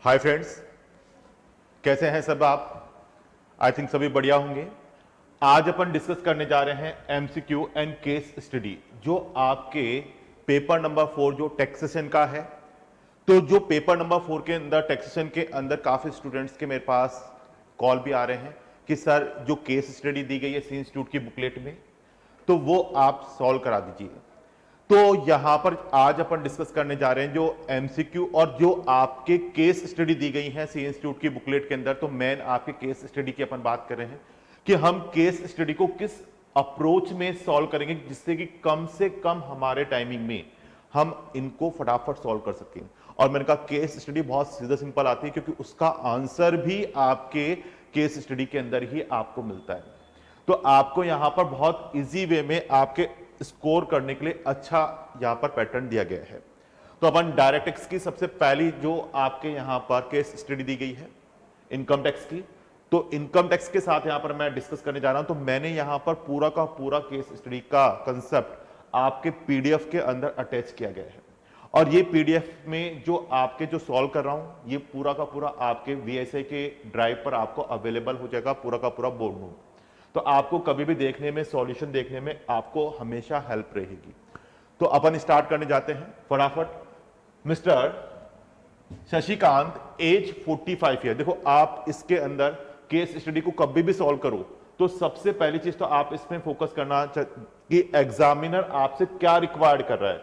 Hi friends, कैसे हैं सब आप? आई थिंक सभी बढ़िया होंगे। आज अपन डिस्कस करने जा रहे हैं एमसीक्यू एंड केस स्टडी, जो आपके पेपर नंबर 4 जो टैक्सेशन का है। तो जो पेपर नंबर 4 के अंदर टैक्सेशन के अंदर काफी स्टूडेंट्स के मेरे पास कॉल भी आ रहे हैं कि सर जो केस स्टडी दी गई है सी इंस्टीट्यूट की बुकलेट में, तो वो आप सॉल्व करा दीजिए। तो यहां पर आज अपन डिस्कस करने जा रहे हैं जो एमसीक्यू और जो आपके केस स्टडी दी गई है सी इंस्टीट्यूट की बुकलेट के अंदर। तो मेन आपके केस स्टडी की अपन बात कर रहे हैं कि हम केस स्टडी को किस अप्रोच में सॉल्व करेंगे जिससे कि कम से कम हमारे टाइमिंग में हम इनको फटाफट सॉल्व कर सकें। और मैंने कहा केस स्टडी बहुत सीधा सिंपल आती है क्योंकि उसका आंसर भी आपके केस स्टडी के अंदर ही आपको मिलता है। तो आपको यहां पर बहुत इजी वे में आपके स्कोर करने के लिए अच्छा यहां पर पैटर्न दिया गया है। तो अपन डायरेक्ट टैक्स की सबसे पहली जो आपके यहां पर केस स्टडी दी गई है इनकम टैक्स की, तो इनकम टैक्स के साथ यहां पर मैं डिस्कस करने जा रहा हूं। तो मैंने यहां पर पूरा का पूरा केस स्टडी का कंसेप्ट आपके पीडीएफ के अंदर अटैच किया गया है। और ये पीडीएफ में जो आपके जो सॉल्व कर रहा हूं ये पूरा का पूरा आपके वीएसए के ड्राइव पर आपको अवेलेबल हो जाएगा, पूरा का पूरा बोर्ड नोट। तो आपको कभी भी देखने में, सॉल्यूशन देखने में आपको हमेशा हेल्प रहेगी। तो अपन स्टार्ट करने जाते हैं फटाफट। Mister Shashikant, age 45 year. देखो आप इसके अंदर केस स्टडी को कभी भी सॉल्व करो तो सबसे पहली चीज तो आप इसमें फोकस करना कि एग्जामिनर आपसे क्या रिक्वायर्ड कर रहा है।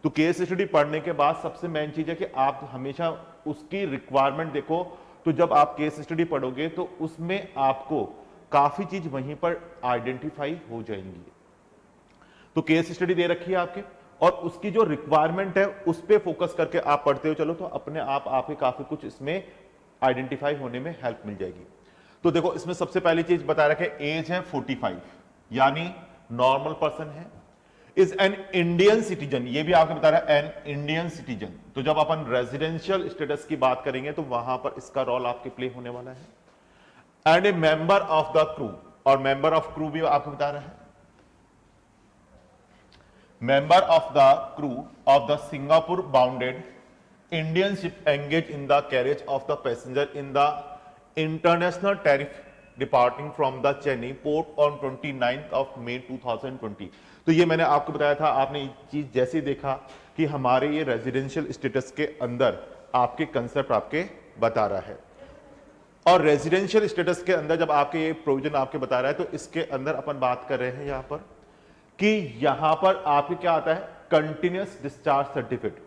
तो केस स्टडी पढ़ने के बाद सबसे मेन चीज है कि आप हमेशा उसकी रिक्वायरमेंट देखो। तो जब आप केस स्टडी पढ़ोगे तो उसमें आपको काफी चीज वहीं पर आइडेंटिफाई हो जाएंगी। तो केस स्टडी दे रखी है आपके और उसकी जो रिक्वायरमेंट है उस पर फोकस करके आप पढ़ते हो चलो तो अपने आप आपके काफी कुछ इसमें आइडेंटिफाई होने में हेल्प मिल जाएगी। तो देखो इसमें सबसे पहली चीज बता रखा है, एज है 45 यानी नॉर्मल पर्सन है, इज एन इंडियन सिटीजन। ये भी आपको बता रहा है एन इंडियन सिटीजन। तो जब अपन रेजिडेंशियल स्टेटस की बात करेंगे तो वहां पर इसका रोल आपके प्ले होने वाला है। And a member of the crew, और मेंबर ऑफ क्रू भी आपको बता रहा है, member of the crew of the Singapore bounded Indian ship engage in the carriage of the passenger in the international tariff departing from the Chennai port on 29 of May 2020। तो ये मैंने आपको बताया था, आपने ये चीज जैसे देखा कि हमारे ये रेजिडेंशियल स्टेटस के अंदर आपके कंसेप्ट आपके बता रहा है। और रेजिडेंशियल स्टेटस के अंदर जब आपके ये प्रोविजन आपके बता रहा है तो इसके अंदर अपन बात कर रहे हैं यहां पर कि यहां पर आपके क्या आता है, कंटिन्यूअस डिस्चार्ज सर्टिफिकेट।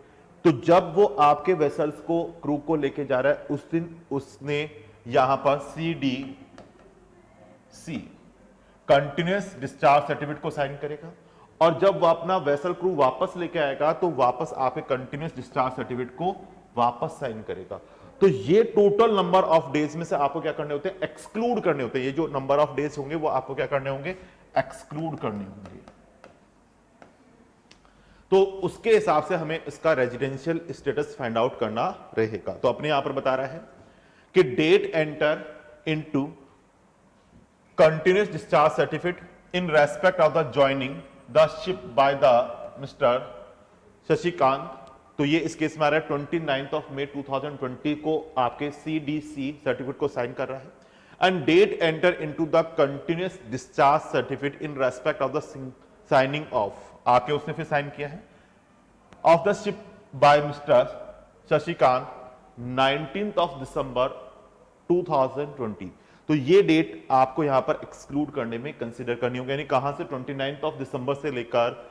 तो जब वो आपके वेसल्स को, क्रू को लेके जा रहा है उस दिन उसने यहां पर CDC कंटिन्यूअस डिस्चार्ज सर्टिफिकेट को साइन करेगा और जब वो अपना वेसल क्रू वापस लेके आएगा तो वापस आपके कंटिन्यूअस डिस्चार्ज सर्टिफिकेट को वापस साइन करेगा। तो ये टोटल नंबर ऑफ डेज में से आपको क्या करने होते हैं, एक्सक्लूड करने होते हैं। ये जो नंबर ऑफ डेज होंगे वो आपको क्या करने होंगे, एक्सक्लूड करने होंगे। तो उसके हिसाब से हमें इसका रेजिडेंशियल स्टेटस फाइंड आउट करना रहेगा। तो अपने यहां पर बता रहा है कि date enter into continuous discharge certificate in respect of the joining the ship by the Mister Shashikant. तो ये इस केस में आ रहा है 29 ऑफ मई 2020 को आपके CDC सर्टिफिकेट को साइन कर रहा है। And date enter into the continuous discharge certificate in respect of the signing off, आके उसने फिर साइन किया है, of the ship by Mister Shashikant 19 of December 2020। तो ये डेट आपको यहां पर एक्सक्लूड करने में कंसीडर करनी होगी। यानी कहां से, 29 ऑफ दिसंबर से लेकर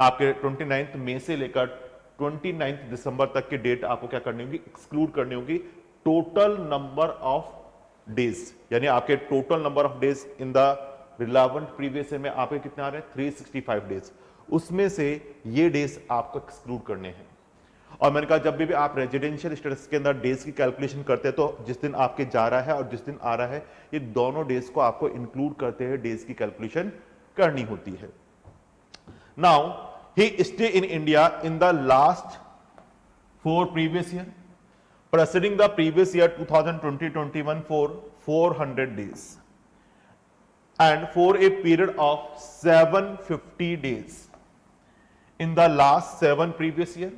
आपके 29 मई से लेकर 29 दिसंबर तक की डेट आपको क्या करनी होगी, एक्सक्लूड करनी होगी। टोटल नंबर ऑफ डेज, यानी आपके total number of days in the relevant previous year में आपके कितने आ रहे हैं, 365 डेज, उसमें से ये डेज आपको एक्सक्लूड करने हैं। और मैंने कहा जब भी आप रेजिडेंशियल स्टेटस के अंदर डेज की कैलकुलेशन करते हैं तो जिस दिन आपके जा रहा है और जिस दिन आ रहा है ये दोनों डेज को आपको इंक्लूड करते हुए डेज की कैलकुलेशन करनी होती है। Now he stay in India in the last 4 previous year preceding the previous year 2020-21 for 400 days and for a period of 750 days in the last 7 previous year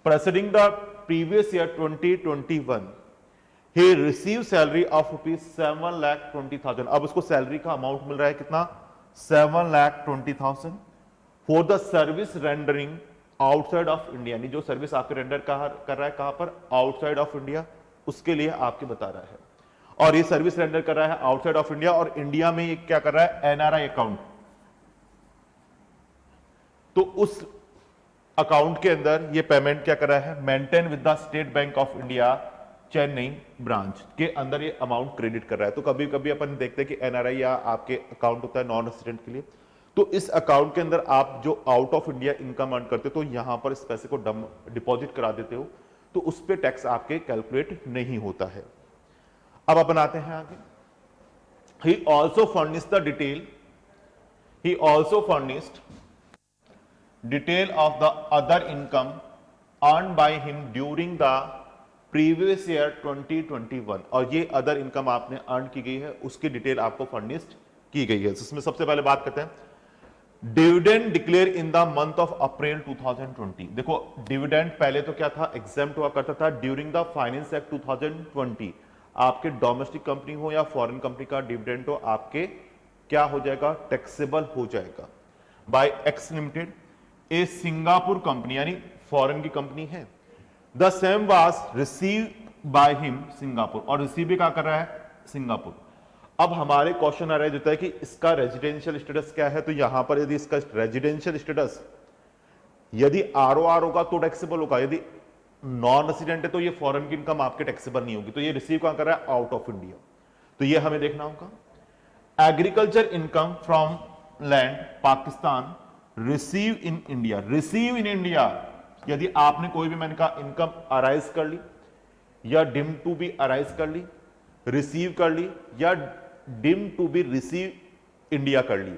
preceding the previous year 2021 he received salary of rupees 7,20,000. अब उसको salary का amount मिल रहा है कितना? 7,20,000 for the service rendering outside of India. जो service आपके render कर रहा है कहां पर? आउटसाइड ऑफ इंडिया, उसके लिए आपके बता रहा है। और ये सर्विस रेंडर कर रहा है आउटसाइड ऑफ इंडिया, और इंडिया में ये क्या कर रहा है? NRI account. तो उस अकाउंट के अंदर ये पेमेंट क्या कर रहा है? Maintain with the state bank of India Chennai branch के अंदर ये अमाउंट क्रेडिट कर रहा है। तो कभी कभी अपन देखते हैं कि एनआरआई या आपके अकाउंट होता है नॉन रेसिडेंट के लिए, तो इस अकाउंट के अंदर आप जो out of India income earn करते हो तो यहां पर इस पैसे को डिपॉजिट करा देते हो, तो उस पर टैक्स आपके कैलकुलेट नहीं होता है। अब अपन आते हैं आगे। He also furnished the detail, he also furnished detail of the other income earn by him during the previous year 2021, और ये अदर इनकम आपने अर्न की गई है उसकी डिटेल आपको फर्निश्ड की गई है। इसमें सबसे पहले बात करते हैं dividend declare in the month of April 2020। देखो डिविडेंड पहले तो क्या था? एग्जेम्प्ट हुआ करता था ड्यूरिंग द फाइनेंस एक्ट 2020। आपके डोमेस्टिक कंपनी हो या फॉरेन कंपनी का डिविडेंड हो, आपके क्या हो जाएगा? टैक्सेबल हो जाएगा। बाय एक्स लिमिटेड, ए सिंगापुर कंपनी, यानी फॉरेन की कंपनी है। The same was receive by him Singapore, और रिसीव भी क्या कर रहा है? सिंगापुर। अब हमारे क्वेश्चन आ रहा है, है कि इसका रेजिडेंशियल स्टेटस क्या है? तो यहां पर यदि इसका रेजिडेंशियल स्टेटस यदि आरओआर होगा तो टैक्सेबल होगा, यदि नॉन रेसिडेंट है तो ये फॉरेन की इनकम आपके टैक्सेबल नहीं होगी। तो ये रिसीव कहां कर रहा है? आउट ऑफ इंडिया, तो ये हमें देखना होगा। Agriculture income from land Pakistan receive in India, receive in India, यदि आपने कोई भी मैंने कहा इनकम अराइज कर ली या डिम टू बी अराइज कर ली, रिसीव कर ली, या deem to be receive India कर ली,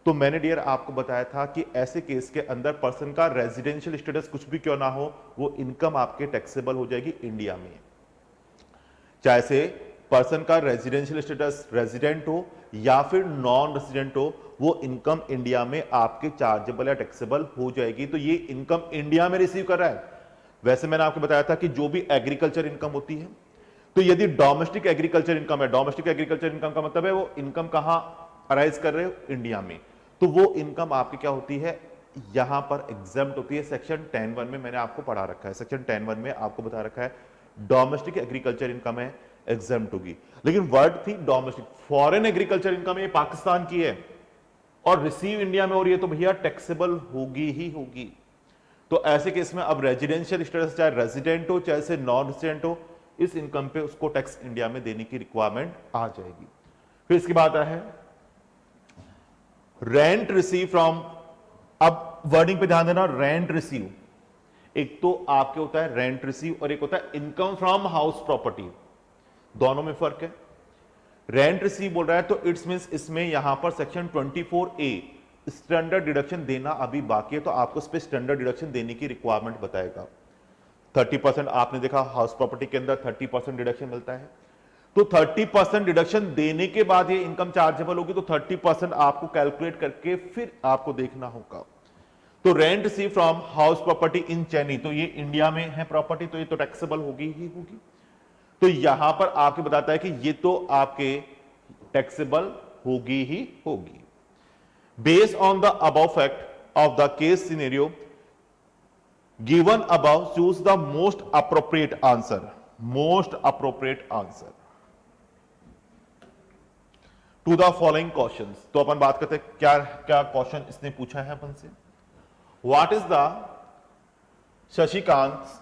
तो मैंने डियर आपको बताया था कि ऐसे केस के अंदर पर्सन का रेजिडेंशियल स्टेटस कुछ भी क्यों ना हो, वो इनकम आपके टैक्सेबल हो जाएगी इंडिया में। चाहे से पर्सन का रेजिडेंशियल स्टेटस रेजिडेंट हो या फिर नॉन रेजिडेंट हो, वो इनकम इंडिया में आपके चार्जेबल या टैक्सेबल हो जाएगी। तो ये इनकम इंडिया में रिसीव कर रहा है। वैसे मैंने आपको बताया था कि जो भी एग्रीकल्चर इनकम होती है, तो यदि डोमेस्टिक एग्रीकल्चर इनकम है, डोमेस्टिक एग्रीकल्चर इनकम का मतलब है वो इनकम कहां अराइज कर रहे हो? इंडिया में। तो वो इनकम आपकी क्या होती है? यहां पर एग्जेम्प्ट होती है। सेक्शन 10(1) में मैंने आपको पढ़ा रखा है, सेक्शन 10(1) में आपको बता रखा है डोमेस्टिक एग्रीकल्चर इनकम है, एग्जेम्प्ट होगी। लेकिन वर्ड थी डोमेस्टिक, फॉरेन एग्रीकल्चर इनकम है, पाकिस्तान की है और रिसीव इंडिया में हो रही है, तो भैया टैक्सेबल होगी ही होगी। तो ऐसे केस में अब रेजिडेंशियल स्टेटस चाहे रेजिडेंट हो चाहे से नॉन रेजिडेंट हो, इस इनकम पे उसको टैक्स इंडिया में देने की रिक्वायरमेंट आ जाएगी। फिर इसके बाद है रेंट रिसीव फ्रॉम, अब वर्डिंग पे ध्यान देना, रेंट रिसीव एक तो आपके होता है रेंट रिसीव और एक होता है इनकम फ्रॉम हाउस प्रॉपर्टी, दोनों में फर्क है। रेंट रिसीव बोल रहा है तो इट्स मींस इसमें यहां पर सेक्शन 24A स्टैंडर्ड डिडक्शन देना अभी बाकी है, तो आपको इस पे स्टैंडर्ड डिडक्शन देने की रिक्वायरमेंट बताएगा। 30% आपने देखा हाउस प्रॉपर्टी के अंदर 30% डिडक्शन मिलता है, तो 30% डिडक्शन देने के बाद ये इनकम चार्जेबल होगी, तो 30% आपको कैलकुलेट करके फिर आपको देखना होगा। तो rent receive from house property in Chennai, तो ये इंडिया में है प्रॉपर्टी, तो ये तो टैक्सेबल होगी ही होगी। तो यहां पर आपको बताता है कि ये तो आपके टैक्सेबल होगी ही होगी। Based on the above fact of the case scenario given above, choose the most appropriate answer, most appropriate answer to the following questions. तो अपन बात करते हैं क्या क्या क्वेश्चन इसने पूछा है अपन से। What is the Shashikant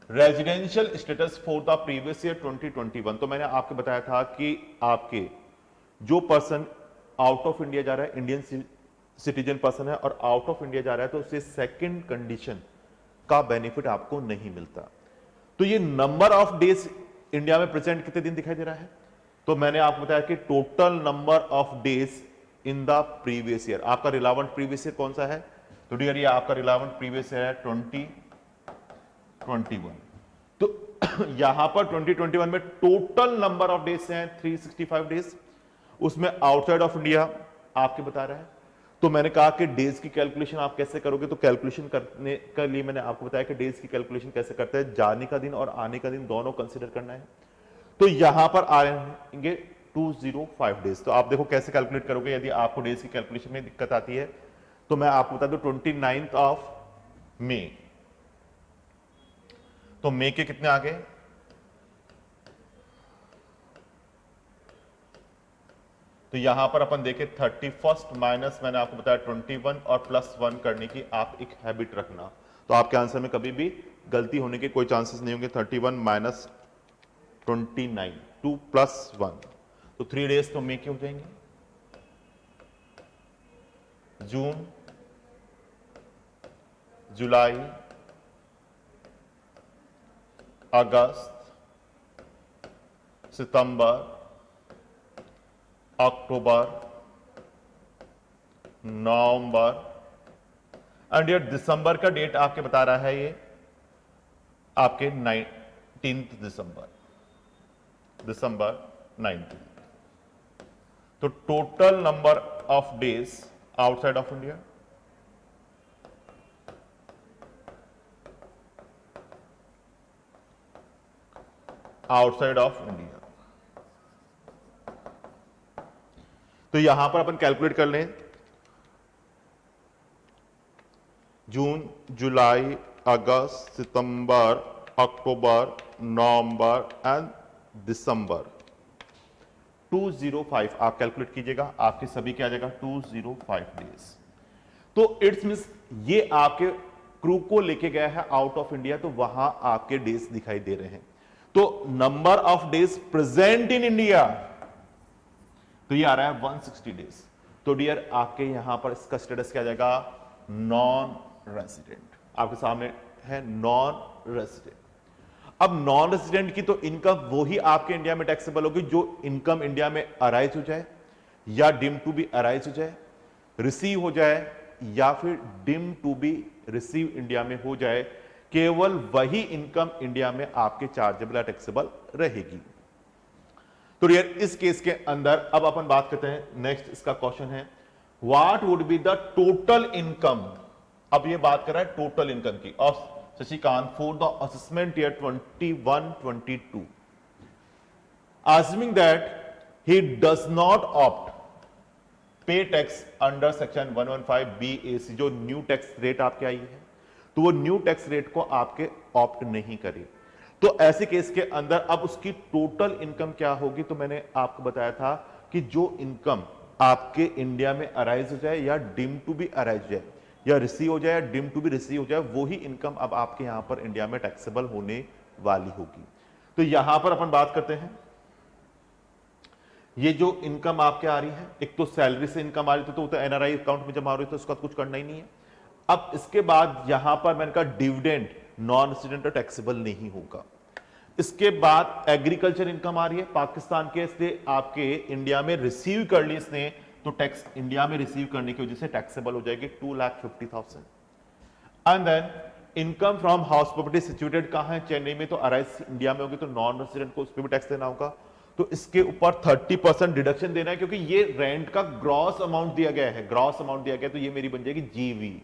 residential status for the previous year 2021। तो मैंने आपको बताया था कि आपके जो पर्सन आउट ऑफ इंडिया जा रहा है, इंडियन सिटीजन पर्सन है और आउट ऑफ इंडिया जा रहा है, तो उसे सेकंड कंडीशन का बेनिफिट आपको नहीं मिलता। तो ये नंबर ऑफ डेज इंडिया में प्रेजेंट कितने दिन दिखाई दे रहा है, तो मैंने आपको बताया कि total number of days in the previous year. आपका रिलेवेंट प्रीवियस ईयर कौन सा है, तो डियर ये आपका रिलेवेंट प्रीवियस ईयर है 2021। तो यहां पर 2021 में टोटल नंबर ऑफ डेज हैं 365 डेज, उसमें आउटसाइड ऑफ इंडिया आपके बता रहा है। तो मैंने कहा कि डेज की कैलकुलेशन आप कैसे करोगे, तो कैलकुलेशन करने के लिए मैंने आपको बताया कि डेज की कैलकुलेशन कैसे करते हैं। जाने का दिन और आने का दिन दोनों कंसिडर करना है। तो यहां पर आ रहेंगे 205 डेज। तो आप देखो कैसे कैलकुलेट करोगे यदि आपको डेज की कैलकुलेशन में दिक्कत आती है। तो मैं आपको बता दूं 29 ऑफ मई, तो मई के कितने आ गए, तो यहां पर अपन देखें 31 माइनस मैंने आपको बताया 21 और +1 करने की आप एक हैबिट रखना, तो आपके आंसर में कभी भी गलती होने के कोई चांसेस नहीं होंगे। 31 माइनस 29 2 + 1, तो 3 डेज तो मई के हो जाएंगे। जून, जुलाई, अगस्त, सितंबर, अक्टूबर, नवंबर एंड ये दिसंबर का डेट आपके बता रहा है ये आपके 19 दिसंबर 19। तो total number of days outside of India, outside of India, तो यहां पर अपन कैलकुलेट कर लें जून, जुलाई, अगस्त, सितंबर, अक्टूबर, नवंबर एंड दिसंबर। 205 आप कैलकुलेट कीजिएगा, आपके सभी क्या आ जाएगा 205 डेज। तो इट्स मींस ये आपके क्रू को लेके गया है आउट ऑफ इंडिया, तो वहां आपके डेज दिखाई दे रहे हैं। तो number of days present in India, तो ये आ रहा है 160 डेज। तो डियर आपके यहां पर इसका स्टेटस क्या आ जाएगा, नॉन रेजिडेंट। आपके सामने है नॉन रेजिडेंट। अब नॉन रेजिडेंट की तो इनकम वो ही आपके इंडिया में टैक्सेबल होगी जो इनकम इंडिया में अराइज हो जाए या डिम टू बी अराइज हो जाए, रिसीव हो जाए या फिर deem to be receive India में हो जाए, केवल वही इनकम इंडिया में आपके चार्जेबल या टैक्सेबल रहेगी। तो यार इस केस के अंदर अब अपन बात करते हैं, नेक्स्ट इसका क्वेश्चन है what would be the total income. अब ये बात कर रहा है टोटल इनकम की of Shashikant for the assessment year 21-22, assuming that he does not opt पे टैक्स अंडर सेक्शन 115 BAC, जो न्यू टैक्स रेट आपके आई है, तो वो न्यू टैक्स रेट को आपके ऑप्ट नहीं करे। तो ऐसे केस के अंदर अब उसकी टोटल इनकम क्या होगी, तो मैंने आपको बताया था कि जो इनकम आपके इंडिया में अराइज हो जाए या डिम टू बी अराइज हो जाए या रिसीव हो जाए या डिम टू बी रिसीव हो जाए, वो ही इनकम अब आपके यहां पर इंडिया में टैक्सेबल होने वाली होगी। तो यहां पर अपन बात करते हैं, ये जो इनकम आपके आ रही है, एक तो सैलरी से इनकम आ रही थी तो एनआरआई अकाउंट में जमा हो रही है, तो उसका कुछ करना ही नहीं है। अब इसके बाद यहां पर मैंने कहा डिविडेंड नॉन रेजिडेंट टैक्सेबल नहीं होगा। इसके बाद एग्रीकल्चर इनकम आ रही है पाकिस्तान के से आपके इंडिया में रिसीव कर ली इसने, तो टैक्स इंडिया में रिसीव करने की वजह से टैक्सेबल हो जाएगी 2,50,000। And then income from house property situated कहां है, चेन्नई में, तो अराइज इंडिया में होगी, तो नॉन रेजिडेंट को उस पर भी टैक्स देना होगा। तो इसके ऊपर 30% डिडक्शन देना है, क्योंकि ये रेंट का ग्रॉस अमाउंट दिया गया है, ग्रॉस अमाउंट दिया गया, तो ये मेरी बन जाएगी जीवी,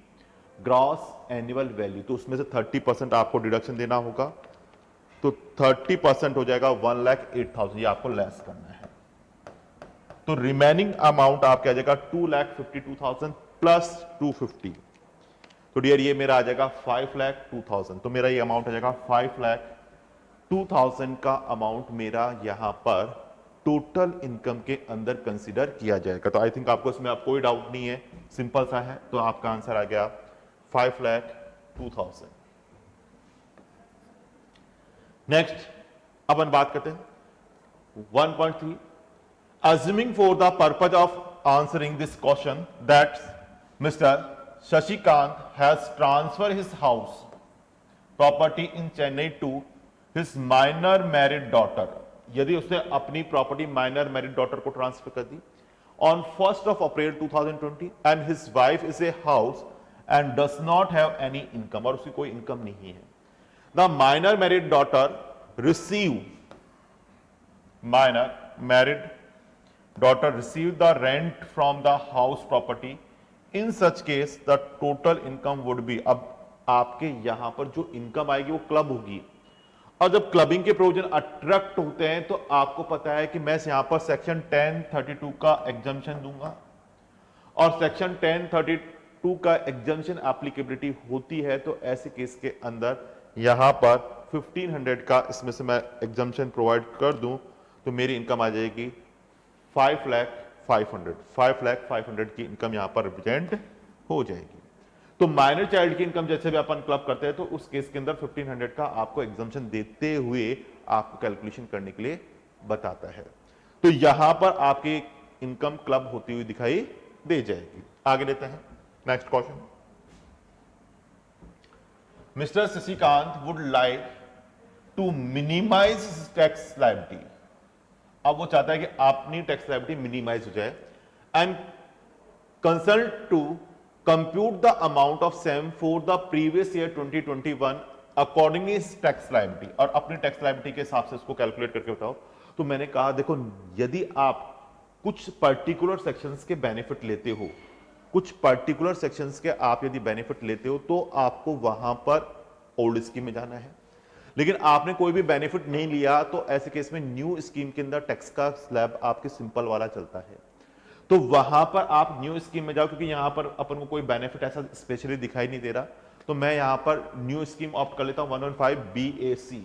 ग्रॉस एनुअल वैल्यू। तो उसमें से 30% आपको डिडक्शन देना होगा, तो 30% हो जाएगा 1,08,000, ये आपको लेस करना है। तो रिमेनिंग अमाउंट आपके आ जाएगा 2,52,000 प्लस 250, तो डियर ये मेरा आ जाएगा 5,02,000। तो मेरा ये अमाउंट आ जाएगा 5,02,000 का अमाउंट मेरा यहां पर टोटल इनकम के अंदर कंसीडर किया जाएगा। तो आई थिंक आपको इसमें आप कोई डाउट नहीं है, सिंपल सा है। तो आपका आंसर आ गया 5,02,000। नेक्स्ट अपन बात करते हैं 1.3, assuming for the purpose of answering this question that Mr. Shashikant has transferred his house property in Chennai to his minor married daughter, यदि उसने अपनी प्रॉपर्टी माइनर मैरिड डॉटर को ट्रांसफर कर दी on 1st of April 2020 and his wife is a house and does not have any income, और उसकी कोई income नहीं है। The minor married daughter receive the rent from the house property in such case the total income would be, अब आपके यहां पर जो इनकम आएगी वो क्लब होगी, और जब क्लबिंग के प्रोविजन अट्रैक्ट होते हैं तो आपको पता है कि मैं यहां पर सेक्शन 1032 का एग्जम्पशन दूंगा, और सेक्शन 1032 का एग्जम्पशन एप्लीकेबिलिटी होती है, तो ऐसे केस के अंदर यहां पर 1500 का इसमें से मैं एग्जम्पशन प्रोवाइड कर दूं तो मेरी इनकम आ जाएगी 5,500 की इनकम यहां पर रिप्रेजेंट हो जाएगी। तो माइनर चाइल्ड की इनकम जैसे भी अपन क्लब करते हैं तो उस केस के अंदर 1500 का आपको एग्जम्पशन देते हुए आपको कैलकुलेशन करने के लिए बताता है। तो यहां पर आपकी इनकम क्लब होती हुई दिखाई दे जाएगी। आगे लेते हैं next question. Mister Shashikant would like to minimise tax liability, अब वो चाहता है कि अपनी टैक्स लायबिलिटी मिनिमाइज हो जाए, and consult to compute the amount of same for the previous year 2021 according tax liability, और अपनी टैक्स लायबिलिटी के हिसाब से इसको कैलकुलेट करके बताओ। तो मैंने कहा देखो, यदि आप कुछ पर्टिकुलर सेक्शंस के बेनिफिट लेते हो, कुछ पर्टिकुलर सेक्शंस के आप यदि बेनिफिट लेते हो तो आपको वहां पर ओल्ड स्कीम में जाना है, लेकिन आपने कोई भी बेनिफिट नहीं लिया तो ऐसे केस में न्यू स्कीम के अंदर टैक्स का स्लैब आपके सिंपल वाला चलता है, तो वहां पर आप न्यू स्कीम में जाओ, क्योंकि यहां पर अपन को कोई बेनिफिट ऐसा स्पेशली दिखाई नहीं दे रहा, तो मैं यहां पर न्यू स्कीम ऑप्ट कर लेता हूं 115 BAC।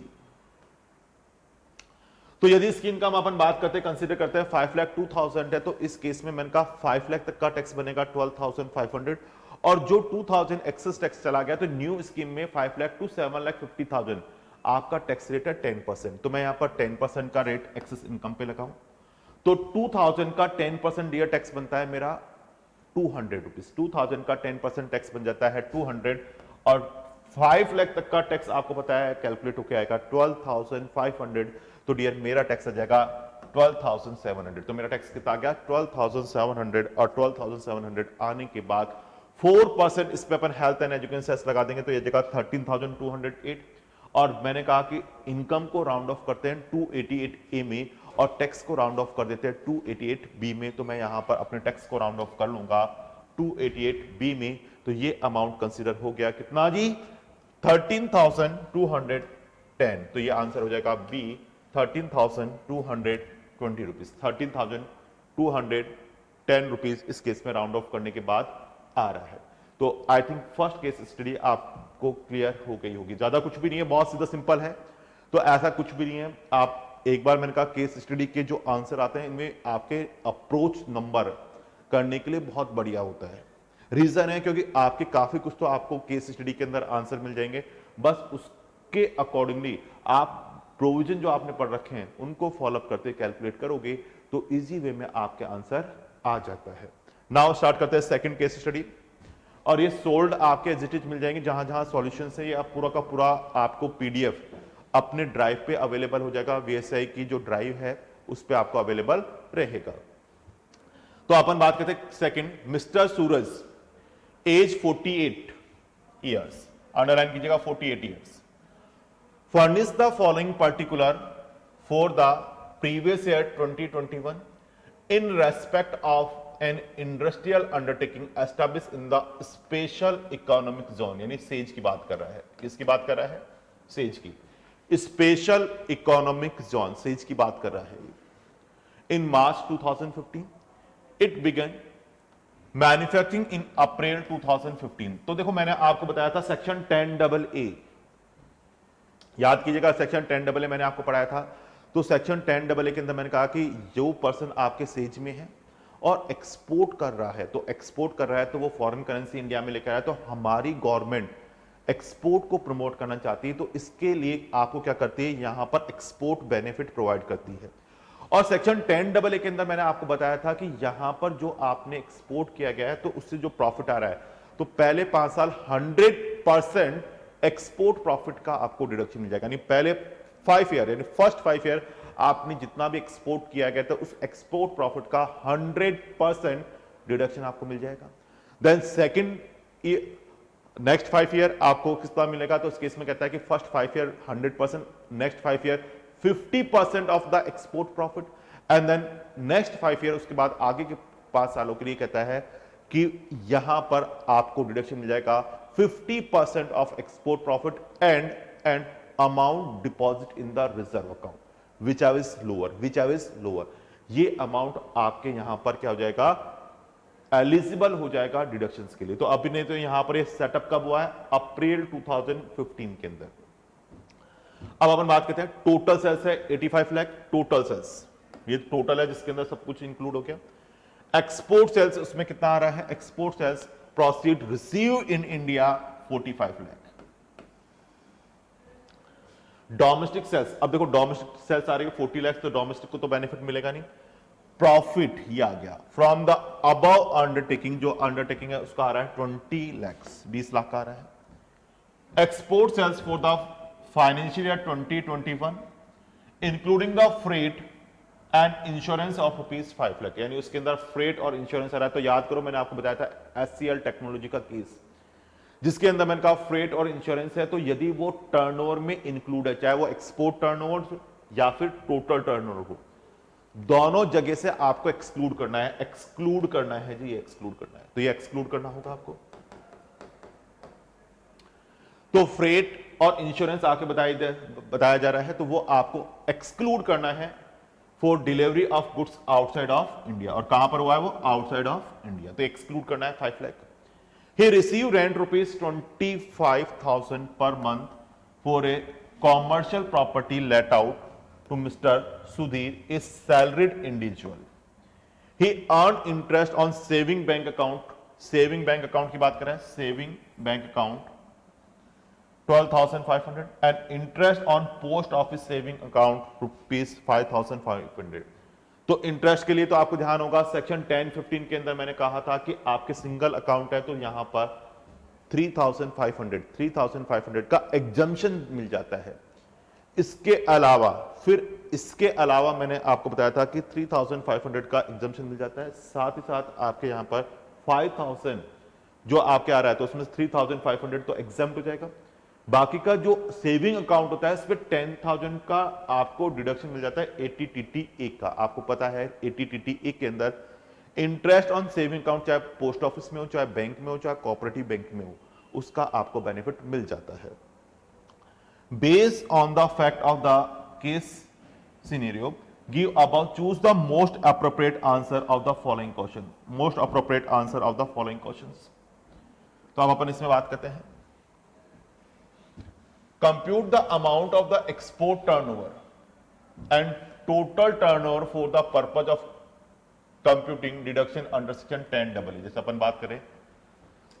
तो यदि स्कीम का हम अपन बात करते हैं, कंसीडर करते हैं 5,02,000 है, तो इस केस में मैंने कहा 5 लाख तक का टैक्स बनेगा 12,500, और जो 2,000 एक्सेस टैक्स चला गया तो न्यू स्कीम में 5 लाख टू 7,50,000 आपका टैक्स रेट है 10%। तो मैं यहां पर 10% का रेट एक्सेस इनकम पे लगाऊं, तो 2,000 का 10% डियर टैक्स बनता है मेरा 200 रुपीज, 2,000 का 10% टैक्स बन जाता है 200, और 5 लाख तक का टैक्स आपको पता है कैलकुलेट होकर आएगा 12,500, तो डियर मेरा टैक्स आ जाएगा 12,700। तो मेरा टैक्स कितना आ गया 12,700, और 12,700 आने के बाद 4% इस पे अपन हेल्थ एंड एजुकेशन सेस लगा देंगे तो ये जगह 13,208, और मैंने कहा कि इनकम को राउंड ऑफ करते हैं 288A में और टैक्स को राउंड ऑफ कर देते हैं 288B में, तो मैं यहां पर अपने टैक्स को राउंड ऑफ कर लूंगा 288B में, तो ये अमाउंट कंसीडर हो गया कितना जी 13,210, तो ये आंसर हो जाएगा बी 13,220 रुपीज, 13,210 रुपीज इस केस में राउंड ऑफ करने के बाद आ रहा है। तो I think first case study आपको क्लियर हो गई होगी, ज्यादा कुछ भी नहीं है, बहुत सीधा सिंपल है, तो ऐसा कुछ भी नहीं है। आप एक बार मैंने कहा केस स्टडी के जो आंसर आते हैं इनमें आपके अप्रोच नंबर करने के लिए बहुत बढ़िया होता है। रीजन है क्योंकि आपके काफी कुछ तो आपको केस स्टडी के अंदर आंसर मिल जाएंगे, बस उसके अकॉर्डिंगली आप प्रोविजन जो आपने पढ़ रखे हैं उनको फॉलोअप करते कैलकुलेट करोगे तो इजी वे में आपके आंसर आ जाता है। नाउ स्टार्ट करते हैं सेकंड केस स्टडी, और ये सोल्ड आपके एज इट इज मिल जाएंगे, जहां जहां सॉल्यूशन है ये पूरा का पूरा आपको पीडीएफ अपने ड्राइव पे अवेलेबल हो जाएगा, VSI की जो ड्राइव है उस पे आपको अवेलेबल रहेगा। तो अपन बात करते हैं सेकंड, मिस्टर सूरज एज 48 ईयर्स, अंडरलाइन कीजिएगा 48 years, furnish the following particular for the previous year 2021 in respect of an industrial undertaking established in the special economic zone, यानी सेज की बात कर रहा है, किसकी बात कर रहा है सेज की, स्पेशल इकोनॉमिक जोन सेज की बात कर रहा है। इन मार्च 2015 इट बिगन मैन्युफैक्चरिंग इन अप्रैल 2015। तो देखो मैंने आपको बताया था सेक्शन 10AA, याद कीजिएगा सेक्शन 10AA मैंने आपको पढ़ाया था। तो सेक्शन 10AA के अंदर मैंने कहा कि जो पर्सन आपके सेज में है और एक्सपोर्ट कर रहा है, तो एक्सपोर्ट कर रहा है तो वो फॉरेन करेंसी इंडिया में लेकर आया, तो हमारी गवर्नमेंट एक्सपोर्ट को प्रमोट करना चाहती है, तो इसके लिए आपको क्या करती है यहां पर एक्सपोर्ट बेनिफिट प्रोवाइड करती है। और सेक्शन 10AA के अंदर मैंने आपको बताया था कि यहां पर जो आपने एक्सपोर्ट किया गया है तो उससे जो प्रॉफिट आ रहा है, तो पहले 5 साल 100% एक्सपोर्ट प्रॉफिट का आपको डिडक्शन मिल जाएगा, यानी पहले 5 ईयर यानी फर्स्ट 5 ईयर आपने जितना भी एक्सपोर्ट किया गया था उस एक्सपोर्ट प्रॉफिट का 100% डिडक्शन आपको मिल जाएगा। देन सेकंड नेक्स्ट 5 ईयर आपको कितना मिलेगा, तो इस केस में कहता है कि first 5 year 100%, next 5 year 50% of the export profit, and then next 5 year उसके बाद आगे के 5 सालों के लिए कहता है कि यहां पर आपको डिडक्शन मिल जाएगा 50% of export profit and amount deposit in the reserve account which is lower. ये अमाउंट आपके यहां पर क्या हो जाएगा, एलिजिबल हो जाएगा डिडक्शंस के लिए। तो अभी नहीं तो यहां पर ये सेटअप कब हुआ है, अप्रैल 2015 के अंदर। अब अपन बात करते हैं टोटल सेल्स है 85 लाख टोटल सेल्स, ये टोटल है जिसके अंदर सब कुछ इंक्लूड हो गया। एक्सपोर्ट सेल्स उसमें कितना आ रहा है, export sales proceed receive in India 45 lakh. Domestic sales, अब देखो डोमेस्टिक सेल्स आ रही है 40 लाख, तो डोमेस्टिक को तो बेनिफिट मिलेगा नहीं। प्रॉफिट ये आ गया फ्रॉम द अबव अंडरटेकिंग, जो अंडरटेकिंग है उसका आ रहा है 20 लाख, 20 लाख का आ रहा है। Export sales for the financial year 2021 including the freight and insurance of ₹5 lakh, यानी उसके अंदर फ्रेट और इंश्योरेंस आ रहा है। तो याद करो मैंने आपको बताया था एचसीएल टेक्नोलॉजी का केस, जिसके अंदर मैंने कहा फ्रेट और इंश्योरेंस है, तो यदि वो टर्नओवर में इंक्लूड है, चाहे वो एक्सपोर्ट टर्नओवर या फिर टोटल टर्नओवर हो, दोनों जगह से आपको एक्सक्लूड करना है, एक्सक्लूड करना है जी, एक्सक्लूड करना है। तो ये एक्सक्लूड करना होगा आपको। तो फ्रेट और इंश्योरेंस आके बताया जा रहा है, तो वो आपको एक्सक्लूड करना है for delivery of goods outside of India. और कहां पर हुआ है वो, आउटसाइड ऑफ इंडिया, तो एक्सक्लूड करना है 5 lakh. He received rent ₹25,000 per month for a commercial property let out to Mr. Sudhir, a salaried individual. He earned interest on saving bank account. Saving bank account की बात करें, saving bank account 12,500 and interest on post office saving account ₹5,500. तो interest के लिए तो आपको ध्यान होगा सेक्शन 10-15 के अंदर मैंने कहा था कि आपके सिंगल अकाउंट है तो यहां पर 3,500 का एग्जम्पशन मिल जाता है। इसके अलावा मैंने आपको बताया था कि 3,500 का एग्जम्पशन मिल जाता है, साथ ही साथ आपके यहां पर 5,000 जो आपके आ रहा है तो उसमें 3,500 तो एग्जम्प्ट हो जाएगा। बाकी का जो सेविंग अकाउंट होता है इस पे 10,000 का आपको डिडक्शन मिल जाता है ATTT का। आपको पता है ATTT के अंदर इंटरेस्ट ऑन सेविंग अकाउंट चाहे पोस्ट ऑफिस में हो, चाहे बैंक में हो, चाहे कोऑपरेटिव बैंक में हो, उसका आपको बेनिफिट मिल जाता है। Based on the fact of the case scenario give about choose the most appropriate answer of the following question, most appropriate answer of the following questions. तो अब अपन इसमें बात करते हैं। Compute the amount of the export turnover and total turnover for the purpose of computing deduction under section 10AA। जैसे अपन बात करें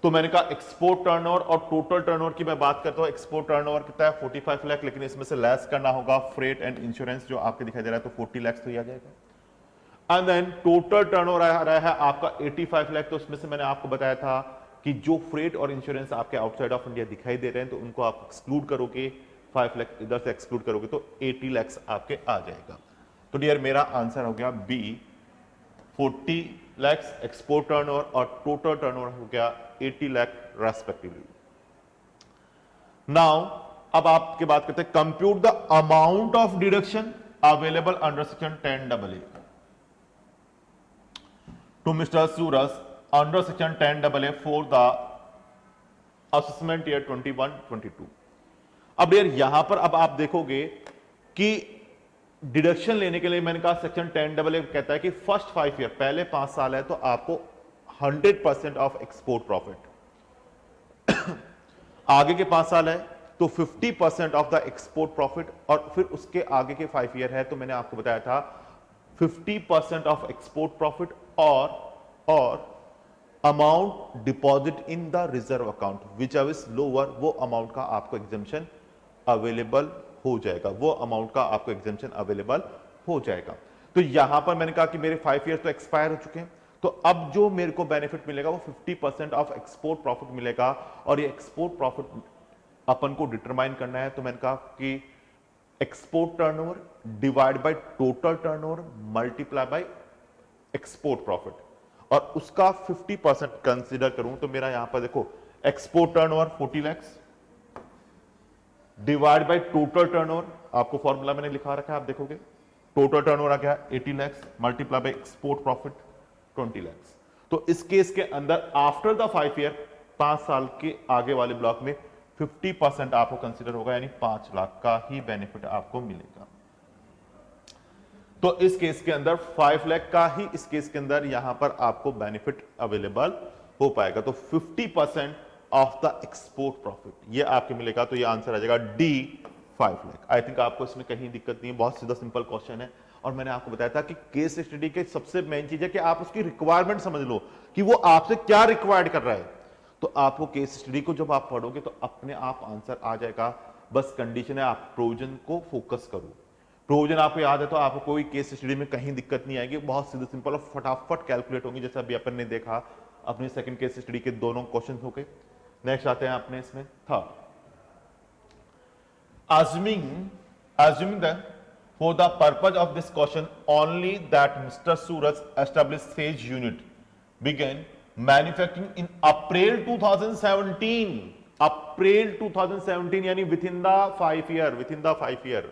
तो मैंने कहा एक्सपोर्ट टर्नओवर और टोटल टर्नओवर की मैं बात करता हूं। एक्सपोर्ट टर्नओवर कितना है 45 लाख, लेकिन इसमें से लेस करना होगा फ्रेट एंड इंश्योरेंस जो आपके दिखाई दे रहा है, तो 40 लाख तो ही आ जाएगा। एंड देन टोटल टर्नओवर आ रहा है आपका 85 लाख, तो उसमें से मैंने आपको बताया था कि जो फ्रेट और इंश्योरेंस आपके आउटसाइड ऑफ इंडिया दिखाई दे रहे हैं तो उनको आप एक्सक्लूड करोगे, 5 लाख इधर से एक्सक्लूड करोगे तो 80 लाख आपके आ जाएगा। तो डियर मेरा आंसर हो गया बी 40 लाख एक्सपोर्ट टर्नओवर और टोटल टर्नओवर हो गया 80 लाख रेस्पेक्टिवली। नाउ अब आपके बात करते हैं compute the amount of deduction available under section 10AA to mister Suraj under section 10AA for the assessment year 21-22। अब यार यहां पर अब आप देखोगे कि डिडक्शन लेने के लिए मैंने कहा सेक्शन 10AA कहता है कि फर्स्ट 5 ईयर, पहले 5 साल है तो आपको 100% ऑफ एक्सपोर्ट प्रॉफिट आगे के 5 साल है तो 50% ऑफ द एक्सपोर्ट प्रॉफिट, और फिर उसके आगे के 5 ईयर है तो मैंने आपको बताया था 50% ऑफ एक्सपोर्ट प्रॉफिट और amount deposit in the reserve account which is lower, वो अमाउंट का आपको एग्जम्पशन अवेलेबल हो जाएगा, वो अमाउंट का आपको एग्जम्पशन अवेलेबल हो जाएगा। तो यहां पर मैंने कहा कि मेरे 5 ईयर तो एक्सपायर हो चुके हैं, तो अब जो मेरे को बेनिफिट मिलेगा वो 50% ऑफ एक्सपोर्ट प्रॉफिट मिलेगा, और ये एक्सपोर्ट प्रॉफिट अपन को डिटरमाइन करना है। तो मैंने कहा कि export turnover divide by total turnover multiply by export profit, और उसका 50% कंसीडर करूं तो मेरा यहां पर देखो export turnover 40 lakh divide by total turnover, आपको फॉर्मूला मैंने लिखा रखा है, आप देखोगे टोटल टर्नओवर आ गया 80 lakh multiply by export profit 20 lakh. तो इस केस के अंदर आफ्टर द 5 ईयर, 5 साल के आगे वाले ब्लॉक में 50% आपको कंसीडर होगा, यानी 5 लाख का ही बेनिफिट आपको मिलेगा। तो इस केस के अंदर 5 लाख का ही इस केस के अंदर यहां पर आपको बेनिफिट अवेलेबल हो पाएगा। तो 50% ऑफ द एक्सपोर्ट प्रॉफिट ये आपके मिलेगा। तो ये आंसर आ जाएगा डी, 5 लाख। आई थिंक आपको इसमें कहीं दिक्कत नहीं है, बहुत सीधा सिंपल क्वेश्चन है। और मैंने आपको बताया था कि केस स्टडी के सबसे मेन चीज है कि आप उसकी रिक्वायरमेंट समझ लो कि वो आपसे क्या रिक्वायर्ड कर रहा है। तो आपको केस स्टडी को जब आप पढ़ोगे तो अपने आप आंसर आ जाएगा। बस कंडीशन है आप प्रोविजन को फोकस करो। प्रोविजन आपको याद है तो आपको कोई केस स्टडी में कहीं दिक्कत नहीं आएगी, बहुत सीधे सिंपल और फटाफट कैलकुलेट होंगी, जैसे अभी अपन ने देखा अपने सेकंड केस स्टडी के दोनों क्वेश्चन हो गए। नेक्स्ट आते हैं अपने इसमें third, assuming that for the purpose of this question only that Mr. Suraj established Sage unit began manufacturing in April 2017, April 2017 यानी within the 5 year,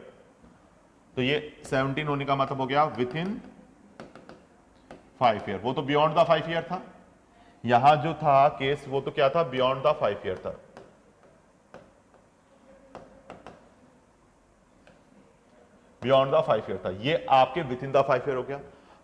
तो ये 17 होने का मतलब हो गया within 5 ईयर। वो तो बियॉन्ड द 5 ईयर था, यहां जो था केस वो तो क्या था, बियॉन्ड द 5 ईयर था। बियॉन्ड द 5 ईयर था, ये आपके विद इन द 5 ईयर हो गया।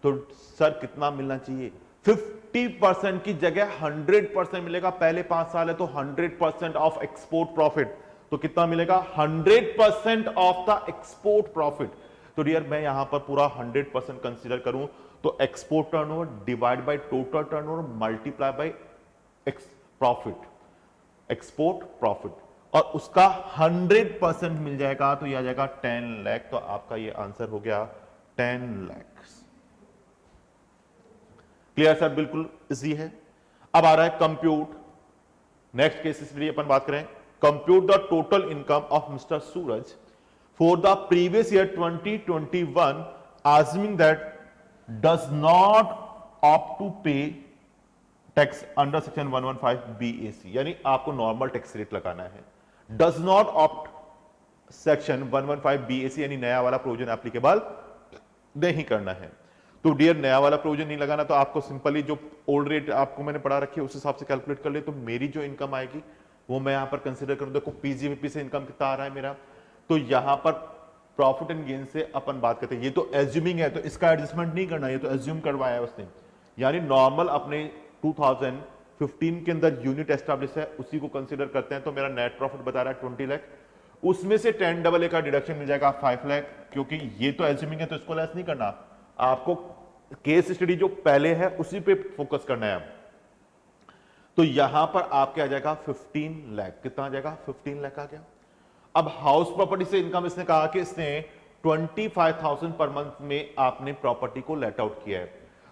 तो सर कितना मिलना चाहिए? 50% की जगह 100% मिलेगा। पहले 5 साल है तो 100% ऑफ एक्सपोर्ट प्रॉफिट, तो कितना मिलेगा? 100% ऑफ द एक्सपोर्ट प्रॉफिट। तो डियर मैं यहां पर पूरा 100% कंसीडर करूं तो export turnover divide by total turnover multiply by profit, export profit, और उसका 100% मिल जाएगा तो ये आ जाएगा 10 लाख। तो आपका ये आंसर हो गया 10 लाख। Clear sir? बिल्कुल इजी है। अब आ रहा है कंप्यूट। नेक्स्ट केस स्टडी अपन बात करें, compute the total income of mister Suraj for the previous year 2021 assuming that does not opt to pay tax under section 115 BAC, यानी आपको नॉर्मल टैक्स रेट लगाना है। Does not opt section 115 BAC यानी नया वाला प्रोविजन एप्लीकेबल नहीं करना है। तो डियर नया वाला प्रोविजन नहीं लगाना तो आपको सिंपली जो ओल्ड रेट आपको मैंने पढ़ा रखी है उस हिसाब से कैलकुलेट कर ले। तो मेरी जो इनकम आएगी वो मैं यहां पर कंसीडर करूं। देखो पीजीवीपी से इनकम कितना आ रहा है मेरा, तो यहां पर प्रॉफिट एंड गेन से अपन बात करते हैं। ये तो एज्यूमिंग है तो इसका एडजस्टमेंट नहीं करना, ये तो एज्यूम करवाया है उसने, यानी नॉर्मल अपने 2015 के अंदर यूनिट एस्टैब्लिश है उसी को कंसीडर करते हैं। तो मेरा नेट प्रॉफिट बता रहा है 20 लाख, उसमें से 10AA का डिडक्शन मिल जाएगा 5 लाख, क्योंकि ये तो एज्यूमिंग है तो इसको लेस नहीं करना, आपको केस स्टडी जो पहले है उसी पे फोकस करना है। तो यहां पर आपके आ जाएगा 15 लाख। कितना आ जाएगा? 15 लाख आ गया। अब हाउस प्रॉपर्टी से इनकम इसने कहा कि इसने 25,000 पर मंथ में आपने प्रॉपर्टी को लेट आउट किया है,